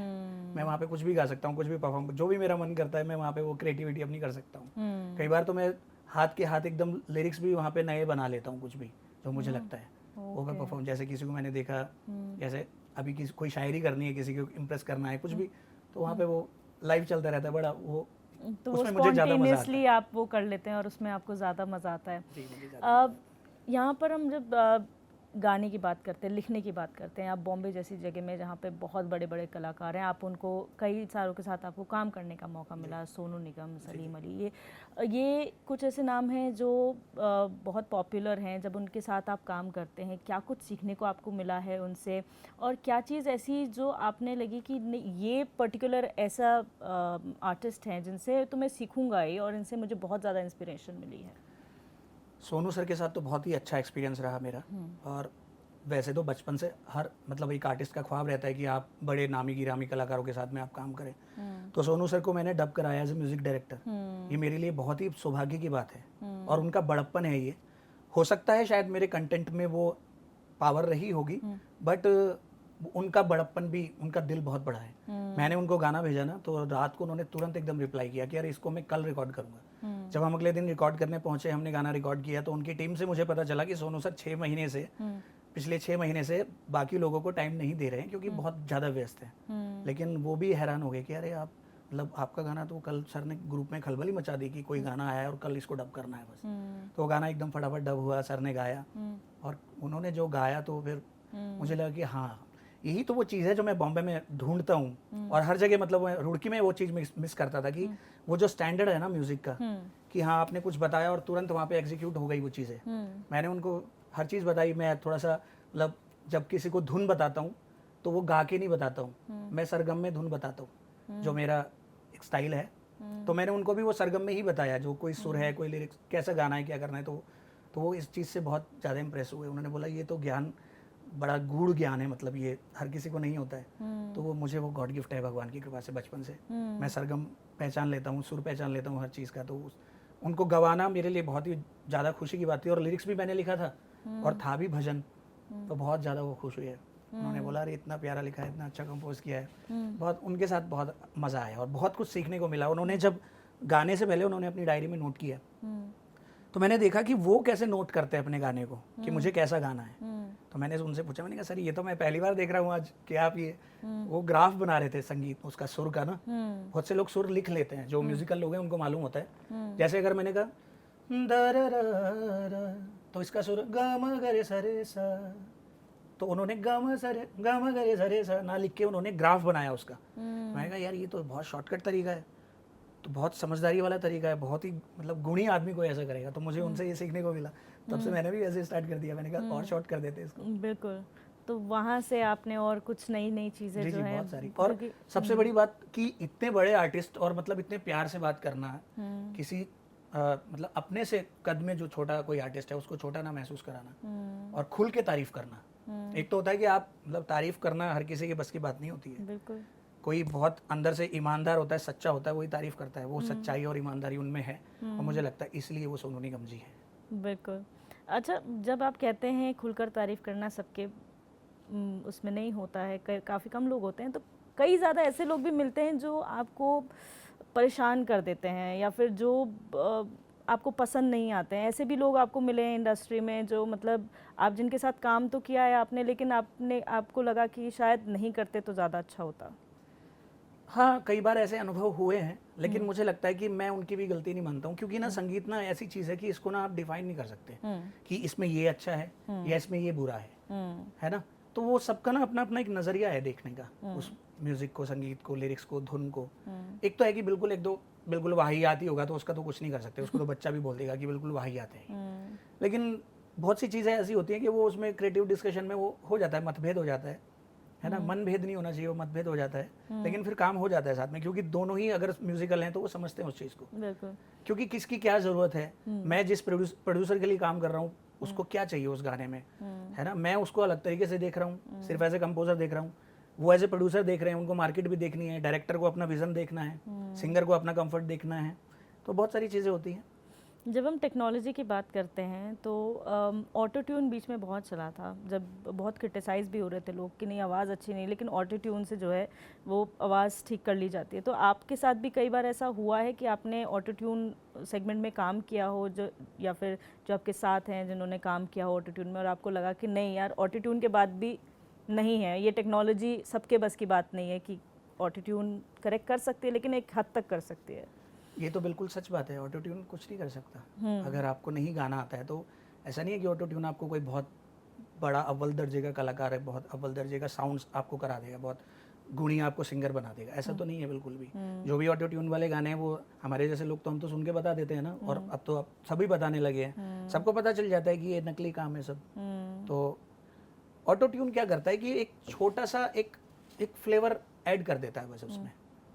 मैं वहाँ पे कुछ भी गा सकता हूँ, कुछ भी परफॉर्म, जो भी मेरा मन करता है मैं वहाँ पे वो क्रिएटिविटी अपनी कर सकता हूँ। कई बार तो मैं हाथ के हाथ एकदम लिरिक्स भी वहाँ पे नए बना लेता हूँ, कुछ भी जो मुझे लगता है वो मैं परफॉर्म। जैसे किसी को मैंने देखा, जैसे अभी किसी कोई शायरी करनी है, किसी को इम्प्रेस करना है, कुछ भी, तो वहाँ पे वो लाइव चलता रहता है बड़ा, वो तो वो स्पॉन्टेनियसली आप वो कर लेते हैं और उसमें आपको ज़्यादा मज़ा आता है। यहाँ पर हम जब गाने की बात करते हैं, लिखने की बात करते हैं, आप बॉम्बे जैसी जगह में जहाँ पे बहुत बड़े बड़े कलाकार हैं, आप उनको कई सारों के साथ आपको काम करने का मौका मिला, सोनू निगम, सलीम अली, ये कुछ ऐसे नाम हैं जो बहुत पॉपुलर हैं। जब उनके साथ आप काम करते हैं, क्या कुछ सीखने को आपको मिला है उनसे, और क्या चीज़ ऐसी जो आपने लगी कि ये पर्टिकुलर ऐसा आर्टिस्ट हैं जिनसे तो मैं सीखूंगा ही और इनसे मुझे बहुत ज़्यादा इंस्पिरेशन मिली है? सोनू सर के साथ तो बहुत ही अच्छा एक्सपीरियंस रहा मेरा। और वैसे तो बचपन से हर मतलब एक आर्टिस्ट का ख्वाब रहता है कि आप बड़े नामी गिरामी कलाकारों के साथ में आप काम करें। तो सोनू सर को मैंने डब कराया एज ए म्यूजिक डायरेक्टर। ये मेरे लिए बहुत ही सौभाग्य की बात है और उनका बड़प्पन है ये। हो सकता है शायद मेरे कंटेंट में वो पावर रही होगी, बट उनका बड़प्पन भी, उनका दिल बहुत बड़ा है। मैंने उनको गाना भेजा ना, तो रात को उन्होंने तुरंत एकदम रिप्लाई किया कि यार इसको मैं कल रिकॉर्ड करूँगा। जब हम अगले दिन रिकॉर्ड करने पहुंचे, हमने गाना रिकॉर्ड किया, तो उनकी टीम से मुझे पता चला कि सोनू सर पिछले 6 महीने से बाकी लोगों को टाइम नहीं दे रहे हैं क्योंकि बहुत ज़्यादा व्यस्त हैं। लेकिन वो भी हैरान हो गए कि अरे आप मतलब आपका गाना तो कल सर ने ग्रुप में खलबली मचा दी कि कोई गाना आया है और कल इसको डब करना है बस। तो वो गाना एकदम फटाफट डब हुआ, सर ने गाया और उन्होंने जो गाया तो फिर मुझे लगा कि हाँ, यही तो वो चीज़ है जो मैं बॉम्बे में ढूंढता हूँ। और हर जगह मतलब रुड़की में वो चीज़ मिस करता था कि वो जो स्टैंडर्ड है ना म्यूज़िक का, कि हाँ आपने कुछ बताया और तुरंत वहाँ पे एग्जीक्यूट हो गई वो चीज़ें। मैंने उनको हर चीज़ बताई। मैं थोड़ा सा मतलब जब किसी को धुन बताता हूँ तो वो गा के नहीं बताता हूँ, मैं सरगम में धुन बताता हूँ। जो मेरा एक स्टाइल है तो मैंने उनको भी वो सरगम में ही बताया, जो कोई सुर है, कोई लिरिक्स, कैसा गाना है, क्या करना है। तो वो इस चीज़ से बहुत ज़्यादा इम्प्रेस हुए। उन्होंने बोला ये तो ज्ञान बड़ा गूढ़ ज्ञान है, मतलब ये हर किसी को नहीं होता है। तो वो मुझे वो गॉड गिफ्ट है भगवान की कृपा से बचपन से। मैं सरगम पहचान लेता हूँ, सुर पहचान लेता हूँ हर चीज़ का। तो उनको गवाना मेरे लिए बहुत ही ज़्यादा खुशी की बात थी। और लिरिक्स भी मैंने लिखा था और था भी भजन, तो बहुत ज़्यादा वो खुश हुई है। उन्होंने बोला अरे इतना प्यारा लिखा है, इतना अच्छा कंपोज किया है। बहुत उनके साथ बहुत मज़ा आया और बहुत कुछ सीखने को मिला। उन्होंने जब गाने से पहले उन्होंने अपनी डायरी में नोट किया, तो मैंने देखा कि वो कैसे नोट करते हैं अपने गाने को, कि मुझे कैसा गाना है। तो मैंने उनसे पूछा, मैंने कहा सर ये तो मैं पहली बार देख रहा हूँ आज कि आप ये वो ग्राफ बना रहे थे संगीत उसका, सुर का ना। बहुत से लोग सुर लिख लेते हैं, जो म्यूजिकल लोग हैं उनको मालूम होता है। जैसे अगर मैंने कहा तो इसका सुर ग म ग रे सा रे सा, तो उन्होंने ग म ग रे सा रे सा ना लिख के उन्होंने ग्राफ बनाया उसका। मैंने कहा यार ये तो बहुत शॉर्टकट तरीका है, तो बहुत समझदारी वाला तरीका है, बहुत ही मतलब गुणी आदमी को ऐसा करेगा। तो मुझे उनसे ये सीखने को मिला, तब से मैंने भी ऐसे स्टार्ट कर दिया। मैंने कहा और शॉर्ट कर देते इसको। बिल्कुल। तो वहाँ से आपने और कुछ नई चीज़ें जो है बहुत सारी। और सबसे बड़ी बात कि इतने बड़े आर्टिस्ट और मतलब इतने प्यार से बात करना, किसी मतलब अपने से कद में जो छोटा कोई आर्टिस्ट है उसको छोटा ना महसूस कराना और खुल के तारीफ करना। एक तो होता है कि आप मतलब तारीफ करना हर किसी के बस की बात नहीं होती है। बिल्कुल। कोई बहुत अंदर से ईमानदार होता है, सच्चा होता है, वही तारीफ करता है। वो सच्चाई और ईमानदारी उनमें है और मुझे लगता है इसलिए वो सोनू निगम जी हैं। बिल्कुल। अच्छा, जब आप कहते हैं खुलकर तारीफ करना सबके उसमें नहीं होता है, काफ़ी कम लोग होते हैं, तो कई ज़्यादा ऐसे लोग भी मिलते हैं जो आपको परेशान कर देते हैं या फिर जो आपको पसंद नहीं आते हैं। ऐसे भी लोग आपको मिले हैं इंडस्ट्री में जो मतलब आप जिनके साथ काम तो किया है आपने, लेकिन आपको लगा कि शायद नहीं करते तो ज़्यादा अच्छा होता। हाँ, कई बार ऐसे अनुभव हुए हैं, लेकिन मुझे लगता है कि मैं उनकी भी गलती नहीं मानता हूँ, क्योंकि ना संगीत ना ऐसी चीज़ है कि इसको ना आप डिफाइन नहीं कर सकते कि इसमें ये अच्छा है या इसमें ये बुरा है ना। तो वो सबका ना अपना अपना एक नज़रिया है देखने का, उस म्यूज़िक को, संगीत को, लिरिक्स को, धुन को। एक तो है कि बिल्कुल वाहियात ही होगा तो उसका तो कुछ नहीं कर सकते, उसको तो बच्चा भी बोल देगा कि बिल्कुल वाहियात है। लेकिन बहुत सी चीज़ें ऐसी होती हैं कि वो उसमें क्रिएटिव डिस्कशन में वो हो जाता है, मतभेद हो जाता है ना। मन भेद नहीं होना चाहिए, वो मतभेद हो जाता है, लेकिन फिर काम हो जाता है साथ में, क्योंकि दोनों ही अगर म्यूजिकल हैं तो वो समझते हैं उस चीज़ को। बिल्कुल। क्योंकि किसकी क्या ज़रूरत है, मैं जिस प्रोड्यूसर के लिए काम कर रहा हूँ उसको क्या चाहिए उस गाने में, है ना। मैं उसको अलग तरीके से देख रहा हूँ, सिर्फ एज ए कंपोजर देख रहा हूँ, वो एज ए प्रोड्यूसर देख रहे हैं, उनको मार्केट भी देखनी है, डायरेक्टर को अपना विजन देखना है, सिंगर को अपना कंफर्ट देखना है। तो बहुत सारी चीज़ें होती हैं। जब हम टेक्नोलॉजी की बात करते हैं तो ऑटो ट्यून बीच में बहुत चला था, जब बहुत क्रिटिसाइज़ भी हो रहे थे लोग कि नहीं आवाज़ अच्छी नहीं, लेकिन ऑटो ट्यून से जो है वो आवाज़ ठीक कर ली जाती है। तो आपके साथ भी कई बार ऐसा हुआ है कि आपने ऑटो ट्यून सेगमेंट में काम किया हो, जो या फिर जो आपके साथ हैं जिन्होंने काम किया हो ऑटो ट्यून में, और आपको लगा कि नहीं यार ऑटो ट्यून के बाद भी नहीं है, ये टेक्नोलॉजी सबके बस की बात नहीं है कि ऑटो ट्यून करेक्ट कर सकती है, लेकिन एक हद तक कर सकती है? ये तो बिल्कुल सच बात है, ऑटो ट्यून कुछ नहीं कर सकता। अगर आपको नहीं गाना आता है तो ऐसा नहीं है कि ऑटो ट्यून आपको कोई बहुत बड़ा अव्वल दर्जे का कलाकार है, बहुत अव्वल दर्जे का साउंड्स आपको करा देगा, बहुत गुणी आपको सिंगर बना देगा, ऐसा तो नहीं है बिल्कुल भी। जो भी ऑटो ट्यून वाले गाने हैं वो हमारे जैसे लोग तो हम तो सुन के बता देते हैं ना, और अब तो सभी बताने लगे हैं, सबको पता चल जाता है कि ये नकली काम है सब। तो ऑटो ट्यून क्या करता है कि एक छोटा सा एक फ्लेवर ऐड कर देता है बस उसमें,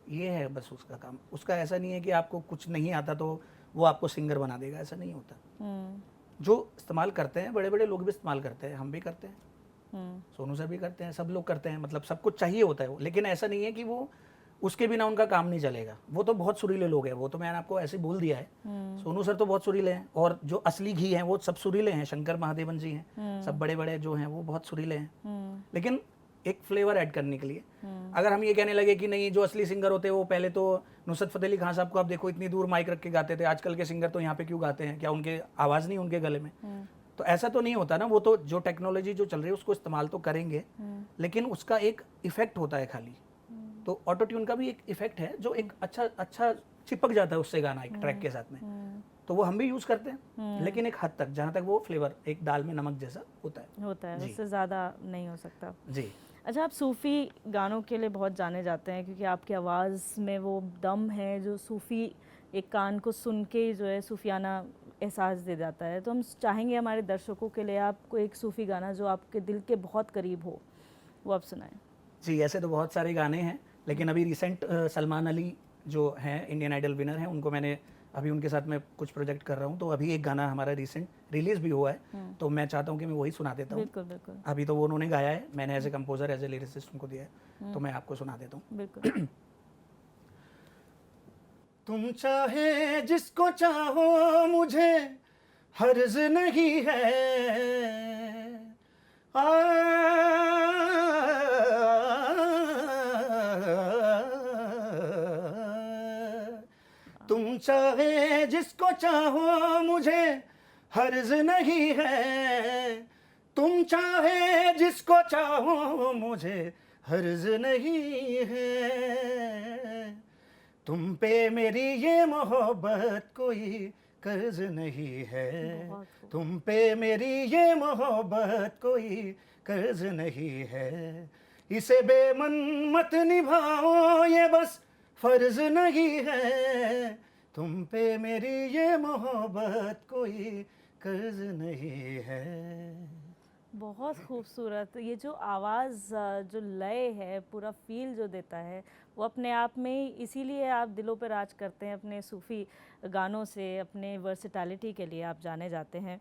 ये है बस उसका काम। उसका ऐसा नहीं है कि आपको कुछ नहीं आता तो वो आपको सिंगर बना देगा, ऐसा नहीं होता। जो इस्तेमाल करते हैं बड़े बड़े लोग भी इस्तेमाल करते हैं, हम भी करते हैं, सोनू सर भी करते हैं, सब लोग करते हैं, मतलब सब कुछ चाहिए होता है वो। लेकिन ऐसा नहीं है कि वो उसके बिना उनका काम नहीं चलेगा। वो तो बहुत सुरीले लोग हैं, वो तो मैंने आपको ऐसे बोल दिया है। सोनू सर तो बहुत सुरीले हैं, और जो असली घी हैं वो सब सुरीले हैं, शंकर महादेवन जी हैं, सब बड़े बड़े जो हैं वो बहुत सुरीले हैं। लेकिन एक फ्लेवर ऐड करने के लिए अगर हम ये कहने लगे कि नहीं जो असली सिंगर होते हैं वो पहले तो नुसरत फतेह अली खान साहब को आप देखो इतनी दूर माइक रख के गाते थे, आजकल के सिंगर तो यहाँ पे क्यों गाते हैं, क्या उनके आवाज़ नहीं उनके गले में? तो ऐसा तो नहीं होता ना, वो तो जो टेक्नोलॉजी जो चल रही है उसको इस्तेमाल तो करेंगे, लेकिन उसका एक इफेक्ट होता है खाली। तो ऑटो ट्यून का भी एक इफेक्ट है जो एक अच्छा चिपक जाता है उससे गाना एक ट्रैक के साथ में, तो वो हम भी यूज़ करते हैं, लेकिन एक हद तक, जहाँ तक वो फ्लेवर एक दाल में नमक जैसा होता है, उससे ज़्यादा नहीं हो सकता जी। अच्छा, आप सूफ़ी गानों के लिए बहुत जाने जाते हैं क्योंकि आपकी आवाज़ में वो दम है जो सूफ़ी एक कान को सुन के जो है सूफियाना एहसास दे जाता है। तो हम चाहेंगे हमारे दर्शकों के लिए आपको एक सूफ़ी गाना जो आपके दिल के बहुत करीब हो वो आप सुनाएं। जी, ऐसे तो बहुत सारे गाने हैं, लेकिन अभी रिसेंट सलमान अली जो हैं इंडियन आइडल विनर हैं, उनको मैंने अभी उनके साथ मैं कुछ प्रोजेक्ट कर रहा हूँ। तो अभी एक गाना हमारा रिसेंट रिलीज भी हुआ है, तो मैं चाहता हूँ कि मैं वही सुना देता हूँ। बिल्कुल बिल्कुल अभी तो वो उन्होंने गाया है, मैंने as a composer as a lyricist उनको दिया है, तो मैं आपको सुना देता हूँ। बिल्कुल। तुम चाहे जिसको चाहो मुझे हर्ज नहीं है, तुम चाहे जिसको चाहो मुझे हर्ज नहीं है, तुम चाहे जिसको चाहो मुझे हर्ज नहीं है, तुम पे मेरी ये मोहब्बत कोई कर्ज नहीं है, तुम पे मेरी ये मोहब्बत कोई कर्ज नहीं है, इसे बेमन मत निभाओ ये बस फर्ज नहीं है, तुम पे मेरी ये मोहब्बत कोई कर्ज नहीं है। बहुत खूबसूरत। ये जो आवाज़, जो लय है, पूरा फील जो देता है, वो अपने आप में, इसीलिए आप दिलों पर राज करते हैं। अपने सूफ़ी गानों से, अपने वर्सेटैलिटी के लिए आप जाने जाते हैं।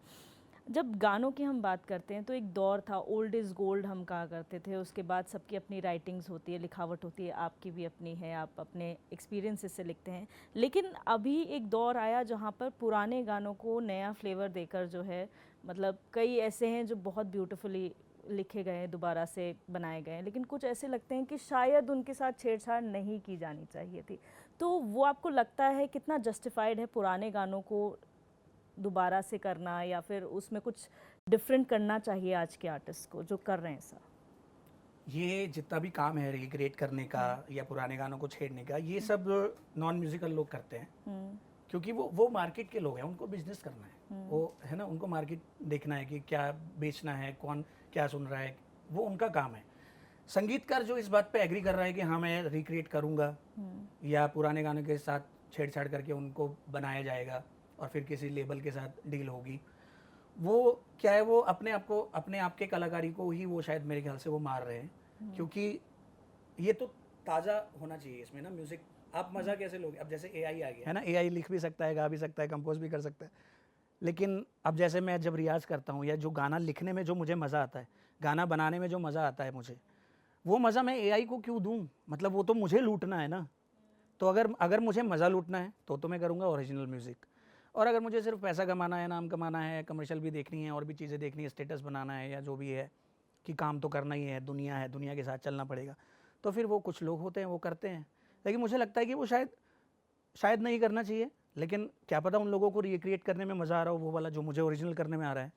जब गानों की हम बात करते हैं तो एक दौर था, ओल्ड इज़ गोल्ड हम कहा करते थे। उसके बाद सबकी अपनी राइटिंग्स होती है, लिखावट होती है, आपकी भी अपनी है, आप अपने एक्सपीरियंसेस से लिखते हैं। लेकिन अभी एक दौर आया जहाँ पर पुराने गानों को नया फ्लेवर देकर जो है, मतलब कई ऐसे हैं जो बहुत ब्यूटीफुली लिखे गए हैं, दोबारा से बनाए गए हैं, लेकिन कुछ ऐसे लगते हैं कि शायद उनके साथ छेड़छाड़ नहीं की जानी चाहिए थी। तो वो आपको लगता है कितना जस्टिफाइड है पुराने गानों को दोबारा से करना, या फिर उसमें कुछ डिफरेंट करना चाहिए आज के आर्टिस्ट को जो कर रहे हैं ऐसा? ये जितना भी काम है रिक्रिएट करने का या पुराने गानों को छेड़ने का, ये सब नॉन म्यूजिकल लोग करते हैं, क्योंकि वो मार्केट के लोग हैं, उनको बिजनेस करना है, वो है ना, उनको मार्केट देखना है कि क्या बेचना है, कौन क्या सुन रहा है, वो उनका काम है। संगीतकार जो इस बात पे एग्री कर रहा है कि हाँ मैं रिक्रिएट करूँगा या पुराने गानों के साथ छेड़छाड़ करके उनको बनाया जाएगा और फिर किसी लेबल के साथ डील होगी, वो क्या है, वो अपने आप के कलाकारी को ही वो शायद मेरे ख्याल से वो मार रहे हैं, क्योंकि ये तो ताज़ा होना चाहिए इसमें ना म्यूज़िक। आप मज़ा कैसे लोगे? अब जैसे एआई आ गया है ना, एआई लिख भी सकता है, गा भी सकता है, कंपोज भी कर सकता है, लेकिन अब जैसे मैं जब रियाज़ करता हूँ या जो गाना लिखने में जो मुझे मज़ा आता है, गाना बनाने में जो मज़ा आता है मुझे, वो मज़ा मैं एआई को क्यों दूँ? मतलब वो तो मुझे लूटना है ना। तो अगर मुझे मज़ा लूटना है तो मैं करूँगा ओरिजिनल म्यूज़िक, और अगर मुझे सिर्फ पैसा कमाना है, नाम कमाना है, कमर्शियल भी देखनी है और भी चीज़ें देखनी है, स्टेटस बनाना है या जो भी है कि काम तो करना ही है, दुनिया के साथ चलना पड़ेगा, तो फिर वो कुछ लोग होते हैं वो करते हैं। लेकिन मुझे लगता है कि वो शायद नहीं करना चाहिए, लेकिन क्या पता उन लोगों को रिक्रिएट करने में मज़ा आ रहा हो, वो वाला जो मुझे ओरिजिनल करने में आ रहा है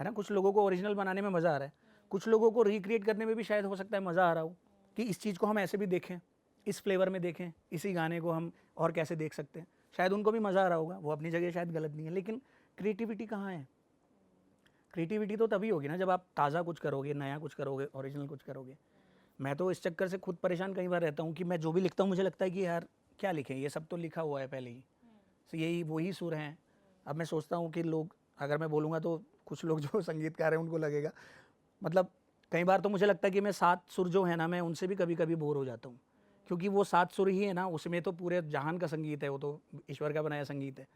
ना। कुछ लोगों को ओरिजिनल बनाने में मज़ा आ रहा है, कुछ लोगों को रिक्रिएट करने में भी शायद हो सकता है मज़ा आ रहा हो कि इस चीज़ को हम ऐसे भी देखें, इस फ्लेवर में देखें, इसी गाने को हम और कैसे देख सकते हैं, शायद उनको भी मज़ा आ रहा होगा। वो अपनी जगह शायद गलत नहीं है, लेकिन क्रिएटिविटी कहाँ है? क्रिएटिविटी तो तभी होगी ना जब आप ताज़ा कुछ करोगे, नया कुछ करोगे, ओरिजिनल कुछ करोगे। मैं तो इस चक्कर से खुद परेशान कई बार रहता हूँ कि मैं जो भी लिखता हूँ मुझे लगता है कि यार क्या लिखें, ये सब तो लिखा हुआ है पहले ही, तो यही वही सुर हैं। अब मैं सोचता हूँ कि लोग, अगर मैं बोलूँगा तो कुछ लोग जो संगीतकार हैं उनको लगेगा, मतलब कई बार तो मुझे लगता है कि मैं 7 सुर जो है ना, मैं उनसे भी कभी कभी बोर हो जाता हूँ, क्योंकि वो 7 सुर ही है ना, उसमें तो पूरे जहान का संगीत है, वो तो ईश्वर का बनाया संगीत है।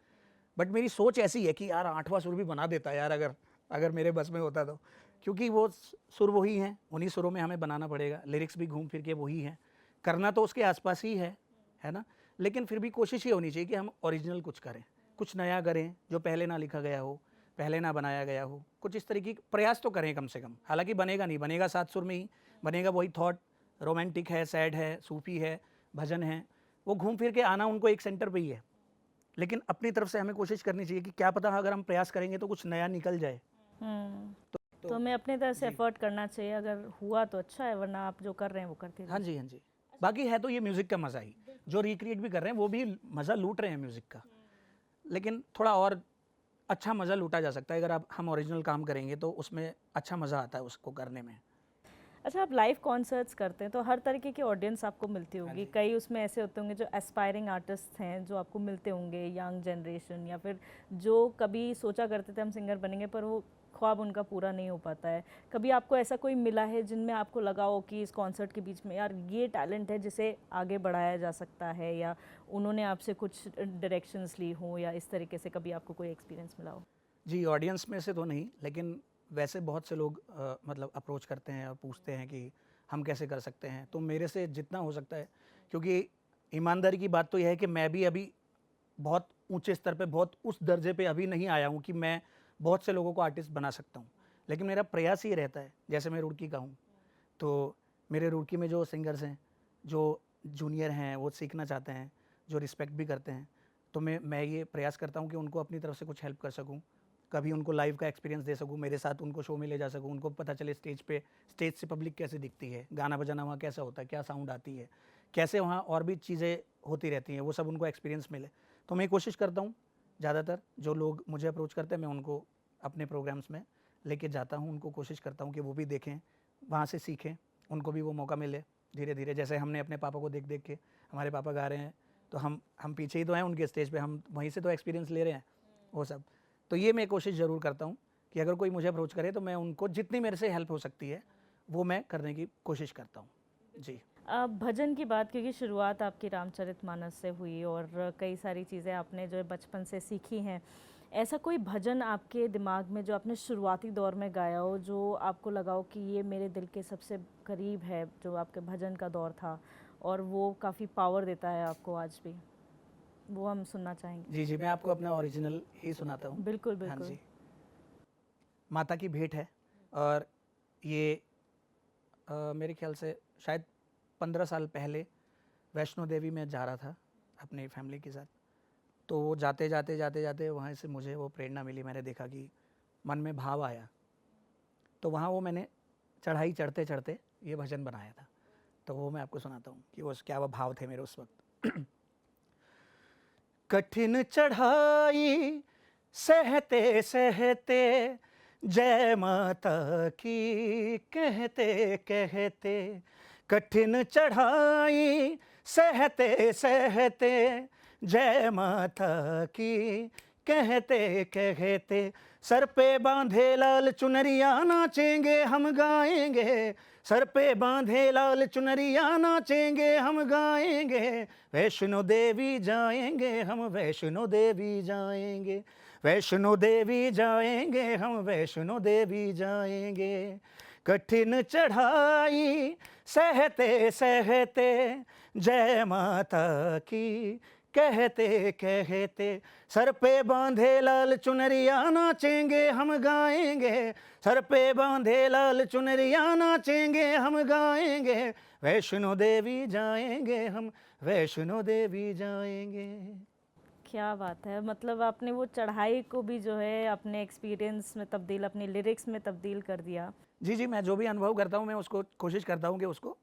बट मेरी सोच ऐसी है कि यार 8वां सुर भी बना देता यार, अगर मेरे बस में होता तो, क्योंकि वो सुर वही हैं, उन्हीं सुरों में हमें बनाना पड़ेगा, लिरिक्स भी घूम फिर के वही हैं, करना तो उसके आसपास ही है ना। लेकिन फिर भी कोशिश ये होनी चाहिए कि हम ओरिजिनल कुछ करें, कुछ नया करें जो पहले ना लिखा गया हो, पहले ना बनाया गया हो, कुछ इस तरीके के प्रयास तो करें कम से कम। हालांकि बनेगा नहीं, बनेगा 7 सुर में ही बनेगा, वही थॉट, रोमांटिक है, सैड है, सूफी है, भजन है, वो घूम फिर के आना उनको एक सेंटर पे ही है। लेकिन अपनी तरफ से हमें कोशिश करनी चाहिए कि क्या पता अगर हम प्रयास करेंगे तो कुछ नया निकल जाए। तो हमें अपने तरफ से एफर्ट करना चाहिए, अगर हुआ तो अच्छा है, वरना आप जो कर रहे हैं वो करते रहिए। हाँ जी, हाँ जी। बाकी है तो ये म्यूज़िक का मज़ा ही, जो रिक्रिएट भी कर रहे हैं वो भी मज़ा लूट रहे हैं म्यूज़िक का, लेकिन थोड़ा और अच्छा मज़ा लूटा जा सकता है अगर हम ओरिजिनल काम करेंगे, तो उसमें अच्छा मज़ा आता है उसको करने में। अच्छा, आप लाइव कॉन्सर्ट्स करते हैं तो हर तरीके की ऑडियंस आपको मिलती होगी। कई उसमें ऐसे होते होंगे जो एस्पायरिंग आर्टिस्ट हैं जो आपको मिलते होंगे, यंग जनरेशन, या फिर जो कभी सोचा करते थे हम सिंगर बनेंगे पर वो ख्वाब उनका पूरा नहीं हो पाता है। कभी आपको ऐसा कोई मिला है जिनमें आपको लगा हो कि इस कॉन्सर्ट के बीच में यार ये टैलेंट है जिसे आगे बढ़ाया जा सकता है, या उन्होंने आपसे कुछ डायरेक्शंस ली हो, या इस तरीके से कभी आपको कोई एक्सपीरियंस मिला हो? जी, ऑडियंस में से तो नहीं, लेकिन वैसे बहुत से लोग मतलब अप्रोच करते हैं और पूछते हैं कि हम कैसे कर सकते हैं। तो मेरे से जितना हो सकता है, क्योंकि ईमानदारी की बात तो यह है कि मैं भी अभी बहुत ऊंचे स्तर पे, बहुत उस दर्जे पे अभी नहीं आया हूँ कि मैं बहुत से लोगों को आर्टिस्ट बना सकता हूँ। लेकिन मेरा प्रयास ये रहता है, जैसे मैं रुड़की का हूँ, तो मेरे रुड़की में जो सिंगर्स हैं, जो जूनियर हैं, वो सीखना चाहते हैं, जो रिस्पेक्ट भी करते हैं, तो मैं ये प्रयास करता हूँ कि उनको अपनी तरफ से कुछ हेल्प कर सकूँ, कभी उनको लाइव का एक्सपीरियंस दे सकूँ, मेरे साथ उनको शो में ले जा सकूँ, उनको पता चले स्टेज पे, स्टेज से पब्लिक कैसे दिखती है, गाना बजाना वहाँ कैसा होता है, क्या साउंड आती है, कैसे वहाँ और भी चीज़ें होती रहती हैं, वो सब उनको एक्सपीरियंस मिले। तो मैं कोशिश करता हूँ, ज़्यादातर जो लोग मुझे अप्रोच करते हैं मैं उनको अपने प्रोग्राम्स में लेके जाता हूँ, उनको कोशिश करता हूँ कि वो भी देखें, वहाँ से सीखें, उनको भी वो मौका मिले धीरे धीरे। जैसे हमने अपने पापा को देख देख के, हमारे पापा गा रहे हैं तो हम पीछे ही तो हैं उनके स्टेज पे, हम वहीं से तो एक्सपीरियंस ले रहे हैं वो सब। तो ये मैं कोशिश ज़रूर करता हूँ कि अगर कोई मुझे अप्रोच करे तो मैं उनको जितनी मेरे से हेल्प हो सकती है वो मैं करने की कोशिश करता हूँ। जी। भजन की बात, क्योंकि शुरुआत आपकी रामचरितमानस से हुई और कई सारी चीज़ें आपने जो है बचपन से सीखी हैं, ऐसा कोई भजन आपके दिमाग में जो आपने शुरुआती दौर में गाया हो, जो आपको लगा हो कि ये मेरे दिल के सबसे करीब है, जो आपके भजन का दौर था और वो काफ़ी पावर देता है आपको आज भी, वो हम सुनना चाहेंगे? जी, जी, मैं आपको अपना ओरिजिनल ही सुनाता हूँ। बिल्कुल, हाँ बिल्कुल। जी। माता की भेंट है और ये मेरे ख्याल से शायद 15 साल पहले वैष्णो देवी में जा रहा था अपनी फैमिली के साथ। तो वो जाते जाते जाते जाते वहाँ से मुझे वो प्रेरणा मिली, मैंने देखा कि मन में भाव आया, तो वहाँ वो मैंने चढ़ाई चढ़ते चढ़ते ये भजन बनाया था। तो वो मैं आपको सुनाता हूँ कि वो क्या वो भाव थे मेरे उस वक्त। कठिन चढ़ाई सहते सहते जय माता की कहते कहते, कठिन चढ़ाई सहते सहते जय माता की कहते कहते, सर पे बांधे लाल चुनरिया नाचेंगे हम गाएंगे, सर पे बांधे लाल चुनरिया नाचेंगे हम गाएंगे, वैष्णो देवी जाएंगे हम, वैष्णो देवी जाएंगे, वैष्णो देवी जाएंगे हम, वैष्णो देवी जाएंगे। कठिन चढ़ाई सहते सहते जय माता की कहते कहते, सर पे बांधे लाल चुनरिया नाचेंगे हम गाएंगे, सर पे बांधे लाल चुनरिया नाचेंगे हम गाएंगे, वैष्णो देवी जाएंगे हम, वैष्णो देवी जाएंगे। क्या बात है! मतलब आपने वो चढ़ाई को भी जो है अपने एक्सपीरियंस में तब्दील, अपनी लिरिक्स में तब्दील कर दिया। जी, जी, मैं जो भी अनुभव करता हूँ मैं उसको कोशिश करता हूँ कि उसको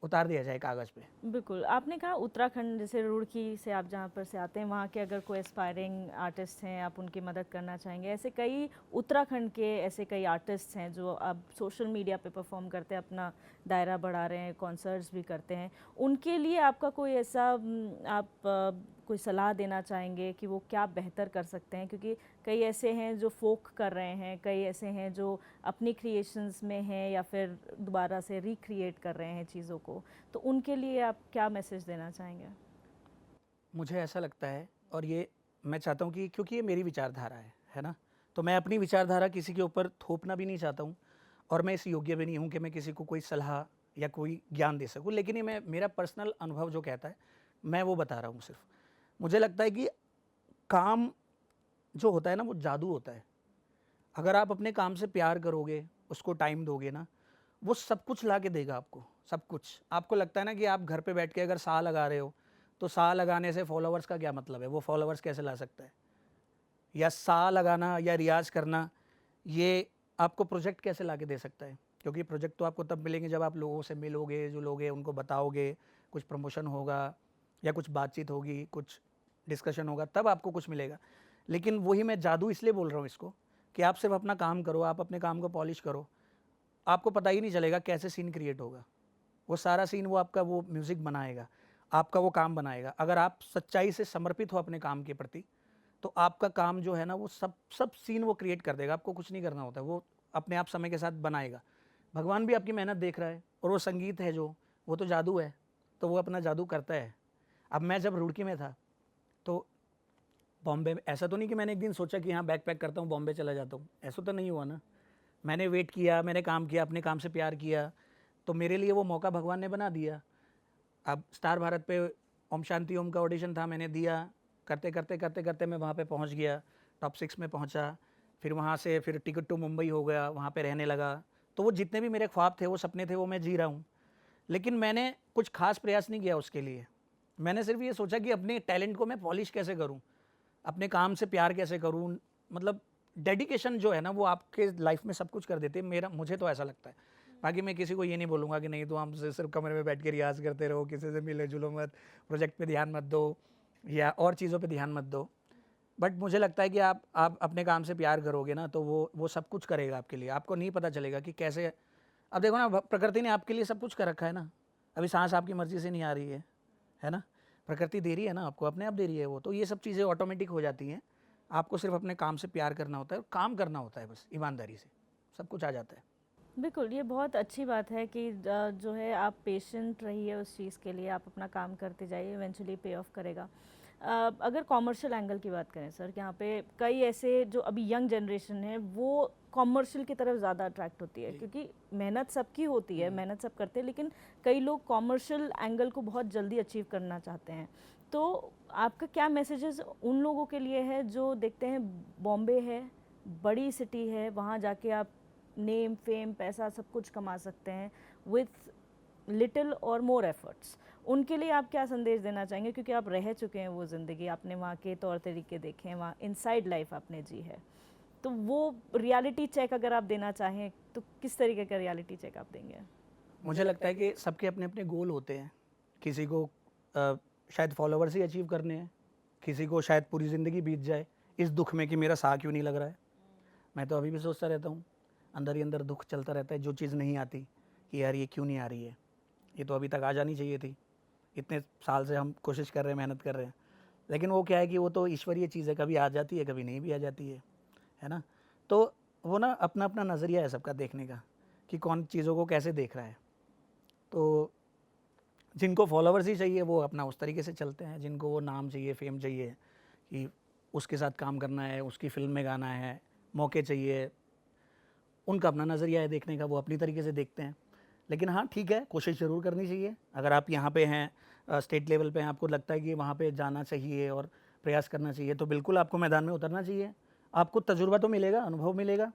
उतार दिया जाए कागज़ पे। बिल्कुल, आपने कहा उत्तराखंड, जैसे रुड़की से आप जहाँ पर से आते हैं, वहाँ के अगर कोई एस्पायरिंग आर्टिस्ट हैं, आप उनकी मदद करना चाहेंगे। ऐसे कई उत्तराखंड के ऐसे कई आर्टिस्ट हैं जो अब सोशल मीडिया पे परफॉर्म करते हैं, अपना दायरा बढ़ा रहे हैं, कॉन्सर्ट्स भी करते हैं। उनके लिए आपका कोई ऐसा आप कोई सलाह देना चाहेंगे कि वो क्या बेहतर कर सकते हैं? क्योंकि कई ऐसे हैं जो फोक कर रहे हैं, कई ऐसे हैं जो अपनी क्रिएशंस में हैं या फिर दोबारा से रिक्रिएट कर रहे हैं चीज़ों को, तो उनके लिए आप क्या मैसेज देना चाहेंगे? मुझे ऐसा लगता है, और ये मैं चाहता हूँ कि क्योंकि ये मेरी विचारधारा है ना? तो मैं अपनी विचारधारा किसी के ऊपर थोपना भी नहीं चाहता हूँ और मैं इस योग्य भी नहीं हूँ कि मैं किसी को कोई सलाह या कोई ज्ञान दे सकूँ। लेकिन ये मैं मेरा पर्सनल अनुभव जो कहता है, मैं वो बता रहा हूँ सिर्फ। मुझे लगता है कि काम जो होता है ना, वो जादू होता है। अगर आप अपने काम से प्यार करोगे, उसको टाइम दोगे ना, वो सब कुछ ला के देगा आपको, सब कुछ। आपको लगता है ना कि आप घर पे बैठ के अगर साह लगा रहे हो, तो साह लगाने से फॉलोवर्स का क्या मतलब है? वो फॉलोवर्स कैसे ला सकता है? या साह लगाना या रियाज़ करना, ये आपको प्रोजेक्ट कैसे ला के दे सकता है? क्योंकि प्रोजेक्ट तो आपको तब मिलेंगे जब आप लोगों से मिलोगे, जुलोगे, उनको बताओगे, कुछ प्रमोशन होगा या कुछ बातचीत होगी, कुछ डिस्कशन होगा, तब आपको कुछ मिलेगा। लेकिन वही मैं जादू इसलिए बोल रहा हूँ इसको कि आप सिर्फ अपना काम करो, आप अपने काम को पॉलिश करो, आपको पता ही नहीं चलेगा कैसे सीन क्रिएट होगा। वो सारा सीन वो आपका वो म्यूज़िक बनाएगा, आपका वो काम बनाएगा। अगर आप सच्चाई से समर्पित हो अपने काम के प्रति, तो आपका काम जो है ना वो सब सीन वो क्रिएट कर देगा, आपको कुछ नहीं करना होता है, वो अपने आप समय के साथ बनाएगा। भगवान भी आपकी मेहनत देख रहा है, और वो संगीत है जो, वो तो जादू है, तो वो अपना जादू करता है। अब मैं जब रुड़की में था तो बॉम्बे में, ऐसा तो नहीं कि मैंने एक दिन सोचा कि हाँ बैग पैक करता हूँ बॉम्बे चला जाता हूँ, ऐसा तो नहीं हुआ ना। मैंने वेट किया, मैंने काम किया, अपने काम से प्यार किया, तो मेरे लिए वो मौका भगवान ने बना दिया। अब स्टार भारत पे ओम शांति ओम का ऑडिशन था, मैंने दिया, करते करते करते करते मैं वहाँ पे पहुँच गया, टॉप 6 में पहुँचा। फिर वहाँ से फिर टिकट टू मुंबई हो गया, वहाँ पे रहने लगा। तो वो जितने भी मेरे ख्वाब थे, वो सपने थे, वो मैं जी रहा हूँ। लेकिन मैंने कुछ खास प्रयास नहीं किया उसके लिए। मैंने सिर्फ ये सोचा कि अपने टैलेंट को मैं पॉलिश कैसे करूँ, अपने काम से प्यार कैसे करूँ। मतलब डेडिकेशन जो है ना, वो आपके लाइफ में सब कुछ कर देते हैं, मुझे तो ऐसा लगता है। बाकी मैं किसी को ये नहीं बोलूँगा कि नहीं तो हम सिर्फ कमरे में बैठ के रियाज़ करते रहो, किसी से मिले जुलो मत, प्रोजेक्ट पे ध्यान मत दो या और चीज़ों पे ध्यान मत दो। बट मुझे लगता है कि आप अपने काम से प्यार करोगे ना, तो वो सब कुछ करेगा आपके लिए। आपको नहीं पता चलेगा कि कैसे। अब देखो ना, प्रकृति ने आपके लिए सब कुछ कर रखा है ना। अभी सांस आपकी मर्जी से नहीं आ रही है ना, प्रकृति दे रही है ना आपको, अपने आप दे रही है वो। तो ये सब चीज़ें ऑटोमेटिक हो जाती हैं। आपको सिर्फ अपने काम से प्यार करना होता है और काम करना होता है, बस ईमानदारी से सब कुछ आ जाता है। बिल्कुल, ये बहुत अच्छी बात है कि जो है आप पेशेंट रहिए उस चीज़ के लिए, आप अपना काम करते जाइए, इवेंचुअली पे ऑफ करेगा। अगर कॉमर्शियल एंगल की बात करें सर, यहाँ पे कई ऐसे जो अभी यंग जनरेशन है वो कॉमर्शियल की तरफ ज़्यादा अट्रैक्ट होती है, क्योंकि मेहनत सबकी होती है, मेहनत सब करते हैं, लेकिन कई लोग कॉमर्शियल एंगल को बहुत जल्दी अचीव करना चाहते हैं। तो आपका क्या मैसेजेस उन लोगों के लिए है जो देखते हैं बॉम्बे है, बड़ी सिटी है, वहाँ जाके आप नेम फेम पैसा सब कुछ कमा सकते हैं विथ लिटिल और मोर एफर्ट्स, उनके लिए आप क्या संदेश देना चाहेंगे? क्योंकि आप रह चुके हैं वो ज़िंदगी, आपने वहाँ के तौर तरीके देखे हैं, वहाँ इनसाइड लाइफ आपने जी है, तो वो रियलिटी चेक अगर आप देना चाहें तो किस तरीके का रियलिटी चेक आप देंगे? मुझे लगता है कि सबके अपने अपने गोल होते हैं। किसी को शायद फॉलोवर्स ही अचीव करने हैं, किसी को शायद पूरी ज़िंदगी बीत जाए इस दुख में कि मेरा साह क्यों नहीं लग रहा है। मैं तो अभी भी सोचता रहता हूँ, अंदर ही अंदर दुख चलता रहता है, जो चीज़ नहीं आती कि यार ये क्यों नहीं आ रही है, ये तो अभी तक आ जानी चाहिए थी। इतने साल से हम कोशिश कर रहे हैं, मेहनत कर रहे हैं, लेकिन वो क्या है कि वो तो ईश्वरीय चीज़ है, कभी आ जाती है, कभी नहीं भी आ जाती है ना। तो वो ना अपना अपना नज़रिया है सबका देखने का, कि कौन चीज़ों को कैसे देख रहा है। तो जिनको फॉलोवर्स ही चाहिए वो अपना उस तरीके से चलते हैं, जिनको वो नाम चाहिए, फेम चाहिए, कि उसके साथ काम करना है, उसकी फिल्म में गाना है, मौके चाहिए, उनका अपना नज़रिया है देखने का, वो अपनी तरीके से देखते हैं। लेकिन हाँ ठीक है, कोशिश ज़रूर करनी चाहिए। अगर आप यहाँ पे हैं, स्टेट लेवल पे हैं, आपको लगता है कि वहाँ पे जाना चाहिए और प्रयास करना चाहिए, तो बिल्कुल आपको मैदान में उतरना चाहिए। आपको तजुर्बा तो मिलेगा, अनुभव मिलेगा।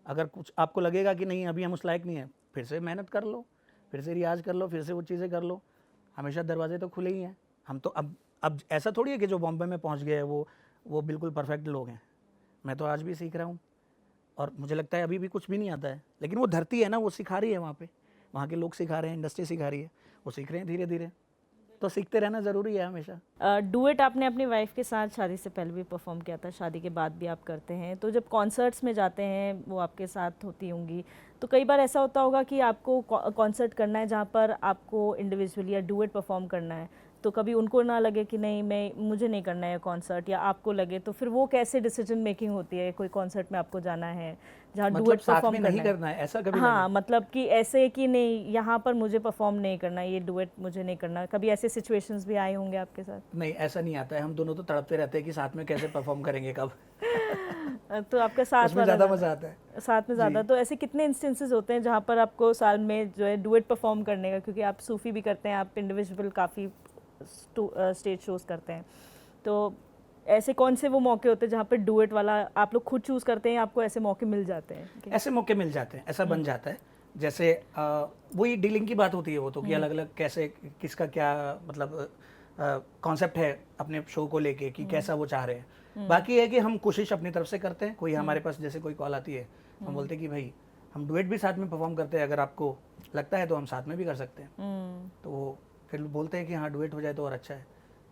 अगर कुछ आपको लगेगा कि नहीं अभी हम उस लायक नहीं हैं, फिर से मेहनत कर लो, फिर से रियाज़ कर लो, फिर से वो चीज़ें कर लो। हमेशा दरवाजे तो खुले ही हैं। हम तो अब ऐसा थोड़ी है कि जो बॉम्बे में पहुँच गए वो बिल्कुल परफेक्ट लोग हैं। मैं तो आज भी सीख रहा हूँ, और मुझे लगता है अभी भी कुछ भी नहीं आता है, लेकिन वो धरती है ना, वो सिखा रही है। वहाँ पे वहाँ के लोग सिखा रहे हैं, इंडस्ट्री सिखा रही है, वो सीख रहे हैं धीरे धीरे। तो सीखते रहना ज़रूरी है हमेशा। डुएट आपने अपनी वाइफ के साथ शादी से पहले भी परफॉर्म किया था, शादी के बाद भी आप करते हैं, तो जब कॉन्सर्ट्स में जाते हैं वो आपके साथ होती होंगी, तो कई बार ऐसा होता होगा कि आपको कॉन्सर्ट करना है जहाँ पर आपको इंडिविजुअली या डुएट परफॉर्म करना है, तो कभी उनको ना लगे कि नहीं मुझे नहीं करना है कॉन्सर्ट, या आपको लगे, तो फिर वो कैसे डिसीजन मेकिंग होती है? कोई कॉन्सर्ट में आपको जाना है जहाँ मतलब डुएट साथ परफॉर्म में नहीं करना है, ऐसा कभी हाँ, लगे? मतलब कि ऐसे कि नहीं यहाँ पर मुझे परफॉर्म नहीं करना, ये डुएट मुझे नहीं करना, कभी ऐसे सिचुएशंस भी आए होंगे आपके साथ? नहीं, ऐसा नहीं आता है। हम दोनों तो तड़पते रहते हैं कि साथ में कैसे परफॉर्म करेंगे, कब। तो आपका साथ उसमें वाला ज़्यादा मज़ा आता है। साथ में ज़्यादा। तो ऐसे कितने इंस्टेंसेस होते हैं जहाँ पर आपको साल में जो है डुएट परफॉर्म करने का, क्योंकि आप सूफी भी करते हैं, आप इंडिविजुअल काफ़ी स्टेज शोज करते हैं, तो ऐसे कौन से वो मौके होते हैं जहाँ पर डुएट वाला आप लोग खुद चूज़ करते हैं, आपको ऐसे मौके मिल जाते हैं? ऐसे मौके मिल जाते हैं, ऐसा बन जाता है। जैसे वही डीलिंग की बात होती है, वो तो कि अलग अलग कैसे किसका क्या मतलब कॉन्सेप्ट है अपने शो को लेके, कि कैसा वो चाह रहे हैं। बाकी है कि हम कोशिश अपनी तरफ से करते हैं। कोई हमारे पास जैसे कोई कॉल आती है, हम बोलते हैं कि भाई हम डुएट भी साथ में परफॉर्म करते हैं, अगर आपको लगता है तो हम साथ में भी कर सकते हैं। तो वो फिर बोलते हैं कि हाँ डुएट हो जाए तो और अच्छा है।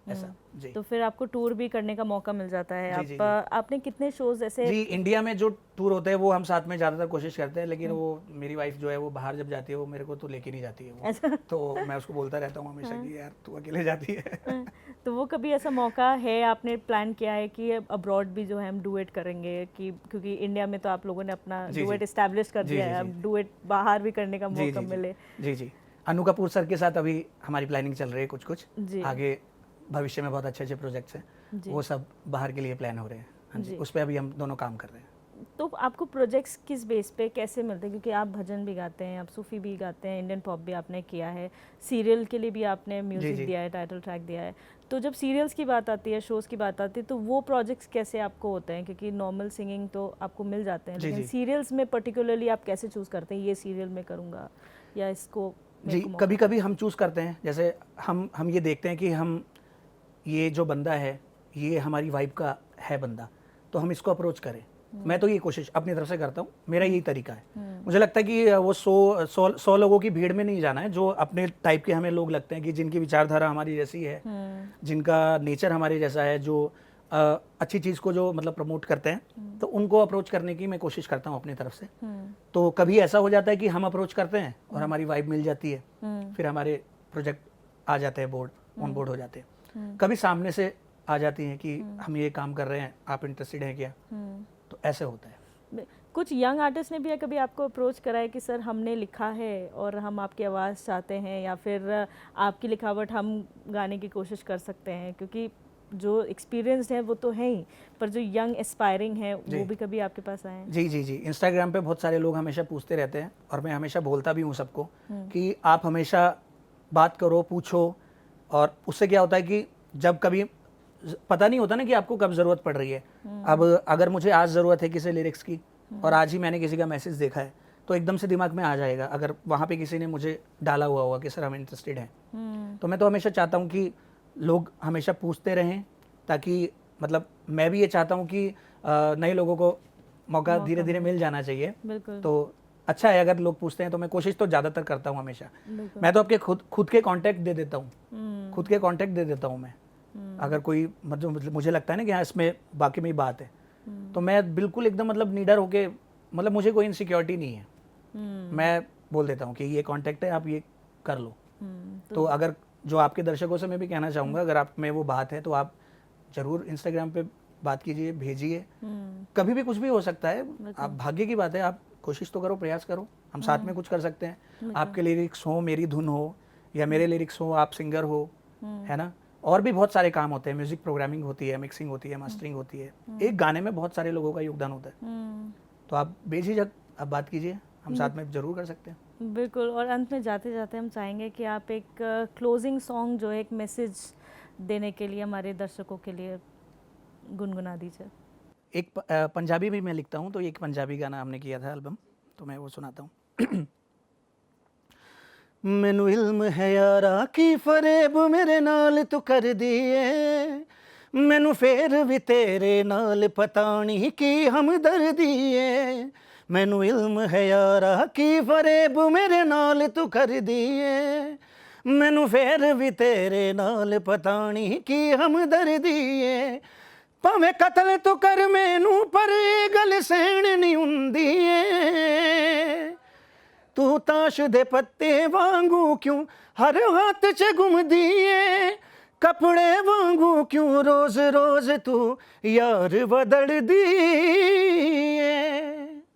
ऐसा जी। तो फिर आपको टूर भी करने का मौका मिल जाता है। जी, आपने कितने शोज ऐसे? जी, इंडिया में जो टूर होते हैं वो हम साथ में ज़्यादातर कोशिश करते हैं, लेकिन वो मेरी वाइफ जो है वो बाहर जब जाती है वो मेरे को तो लेके नहीं जाती है वो। तो मैं उसको बोलता रहता हूँ हमेशा कि यार तू अकेले जाती है। तो वो कभी ऐसा मौका है, आपने प्लान किया है कि अब्रॉड भी जो है हम डुएट करेंगे, कि क्योंकि इंडिया में तो आप लोगों ने अपना डुएट एस्टैब्लिश कर दिया है, अब डुएट बाहर भी करने का मौका मिले? जी जी, अनु कपूर सर के साथ अभी हमारी प्लानिंग चल रही है कुछ आगे भविष्य में बहुत अच्छे प्रोजेक्ट्स हैं, वो सब बाहर के लिए प्लान हो रहे हैं। हाँ जी, उस पर अभी हम दोनों काम कर रहे हैं। तो आपको प्रोजेक्ट्स किस बेस पे कैसे मिलते हैं? क्योंकि आप भजन भी गाते हैं, आप सूफी भी गाते हैं, इंडियन पॉप भी आपने किया है, सीरियल के लिए भी आपने म्यूजिक दिया है, टाइटल ट्रैक दिया है। तो जब सीरियल्स की बात आती है, शोज़ की बात आती है, तो वो प्रोजेक्ट्स कैसे आपको होते हैं? क्योंकि नॉर्मल सिंगिंग तो आपको मिल जाते हैं, लेकिन सीरियल्स में पर्टिकुलरली आप कैसे चूज़ करते हैं ये सीरियल में करूँगा या इसको? जी, कभी कभी हम चूज़ करते हैं, जैसे हम ये देखते हैं कि हम ये जो बंदा है ये हमारी वाइब का है बंदा, तो हम इसको अप्रोच करें। मैं तो ये कोशिश अपनी तरफ से करता हूँ, मेरा यही तरीका है। मुझे लगता है कि वो 100 लोगों की भीड़ में नहीं जाना है, जो अपने टाइप के हमें लोग लगते हैं कि जिनकी विचारधारा हमारी जैसी है, जिनका नेचर हमारे जैसा है, जो अच्छी चीज़ को जो मतलब प्रमोट करते हैं, तो उनको अप्रोच करने की मैं कोशिश करता हूँ अपनी तरफ से। तो कभी ऐसा हो जाता है कि हम अप्रोच करते हैं और हमारी वाइब मिल जाती है, फिर हमारे प्रोजेक्ट आ जाते हैं ऑन बोर्ड हो जाते हैं। कभी सामने से आ जाती हैं कि हम ये काम कर रहे हैं, आप इंटरेस्टेड हैं क्या? तो ऐसे होता है। कुछ यंग आर्टिस्ट ने भी कभी आपको अप्रोच करा है कि सर हमने लिखा है और हम आपकी आवाज़ चाहते हैं, या फिर आपकी लिखावट हम गाने की कोशिश कर सकते हैं? क्योंकि जो एक्सपीरियंस्ड है वो तो है ही, पर जो यंग एस्पायरिंग है वो भी कभी आपके पास आए हैं? जी, इंस्टाग्राम पे बहुत सारे लोग हमेशा पूछते रहते हैं, और मैं हमेशा बोलता भी हूँ सबको कि आप हमेशा बात करो, पूछो, और उससे क्या होता है कि जब कभी पता नहीं होता ना कि आपको कब ज़रूरत पड़ रही है। अब अगर मुझे आज ज़रूरत है किसी लिरिक्स की, और आज ही मैंने किसी का मैसेज देखा है, तो एकदम से दिमाग में आ जाएगा। अगर वहाँ पे किसी ने मुझे डाला हुआ होगा कि सर हम इंटरेस्टेड हैं, तो मैं तो हमेशा चाहता हूँ कि लोग हमेशा पूछते रहें, ताकि मतलब मैं भी ये चाहता हूँ कि नए लोगों को मौका धीरे धीरे मिल जाना चाहिए। तो अच्छा है अगर लोग पूछते हैं, तो मैं कोशिश तो ज़्यादातर करता हूँ हमेशा। मैं तो आपके खुद के कॉन्टैक्ट दे देता हूँ, खुद के कॉन्टैक्ट दे देता हूँ मैं। अगर कोई मतलब मुझे लगता है ना कि हाँ इसमें बाकी में ही बात है, तो मैं बिल्कुल एकदम मतलब नीडर होके, मतलब मुझे कोई इनसिक्योरिटी नहीं है, मैं बोल देता हूँ कि ये कॉन्टैक्ट है, आप ये कर लो। तो अगर जो आपके दर्शकों से मैं भी कहना चाहूँगा, अगर आप में वो बात है तो आप ज़रूर इंस्टाग्राम पे बात कीजिए, भेजिए। कभी भी कुछ भी हो सकता है, आप भाग्य की बात है, आप कोशिश तो करो, प्रयास करो, हम साथ में कुछ कर सकते हैं। आपके लिरिक्स हो, मेरी धुन हो, या मेरे लिरिक्स हो, आप सिंगर हो, है ना। और भी बहुत सारे काम होते हैं, म्यूजिक प्रोग्रामिंग होती है, मिक्सिंग होती है, मास्टरिंग होती है। एक गाने में बहुत सारे लोगों का योगदान होता है। तो आप बेझिझक आप बात कीजिए, हम साथ में जरूर कर सकते हैं। बिल्कुल। और अंत में जाते जाते हम चाहेंगे कि आप एक क्लोजिंग सॉन्ग जो है, एक मैसेज देने के लिए हमारे दर्शकों के लिए गुनगुना दीजिए। एक पंजाबी भी मैं लिखता हूँ, तो एक पंजाबी गाना हमने किया था एल्बम, तो मैं वो सुनाता हूँ। मैनू इल्म है यारा की फरेब मेरे नाल तू कर दिए, मैनू फेर भी तेरे नाल पता नहीं की हमदर्दी है। मैनू इल्म है यारा की फरेब मेरे नाल तू कर दिए, मैनू फेर भी तेरे नाल पता नहीं की हमदर्दी है। भावें कतल तू कर मैनू पर ये गल सहन नहीं हुंदी है, तू ताश दे पत्ते वांगू क्यों हर हाथ च घुमदी है, कपड़े वांगू क्यों रोज रोज तू यार बदल दी है।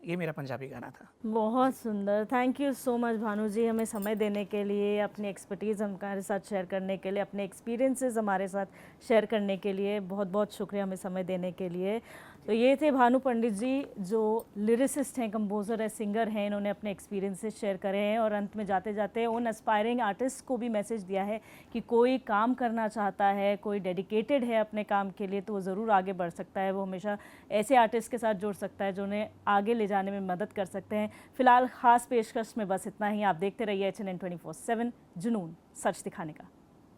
ये मेरा पंजाबी गाना था। बहुत सुंदर, thank you so much Bhanu ji, हमें समय देने के लिए, अपनी एक्सपर्टीज़ हमारे साथ शेयर करने के लिए, अपने एक्सपीरियंसेस हमारे साथ शेयर करने के लिए बहुत बहुत शुक्रिया हमें समय देने के लिए। तो ये थे भानु पंडित जी, जो लिरिसिस्ट हैं, कंपोज़र है, सिंगर हैं। इन्होंने अपने एक्सपीरियंसेस शेयर करे हैं, और अंत में जाते जाते उन एस्पायरिंग आर्टिस्ट को भी मैसेज दिया है कि कोई काम करना चाहता है, कोई डेडिकेटेड है अपने काम के लिए, तो वो ज़रूर आगे बढ़ सकता है। वो हमेशा ऐसे आर्टिस्ट के साथ जुड़ सकता है जो उन्हें आगे ले जाने में मदद कर सकते हैं। फिलहाल ख़ास पेशकश में बस इतना ही। आप देखते रहिए HNN 24/7, जुनून सच दिखाने का।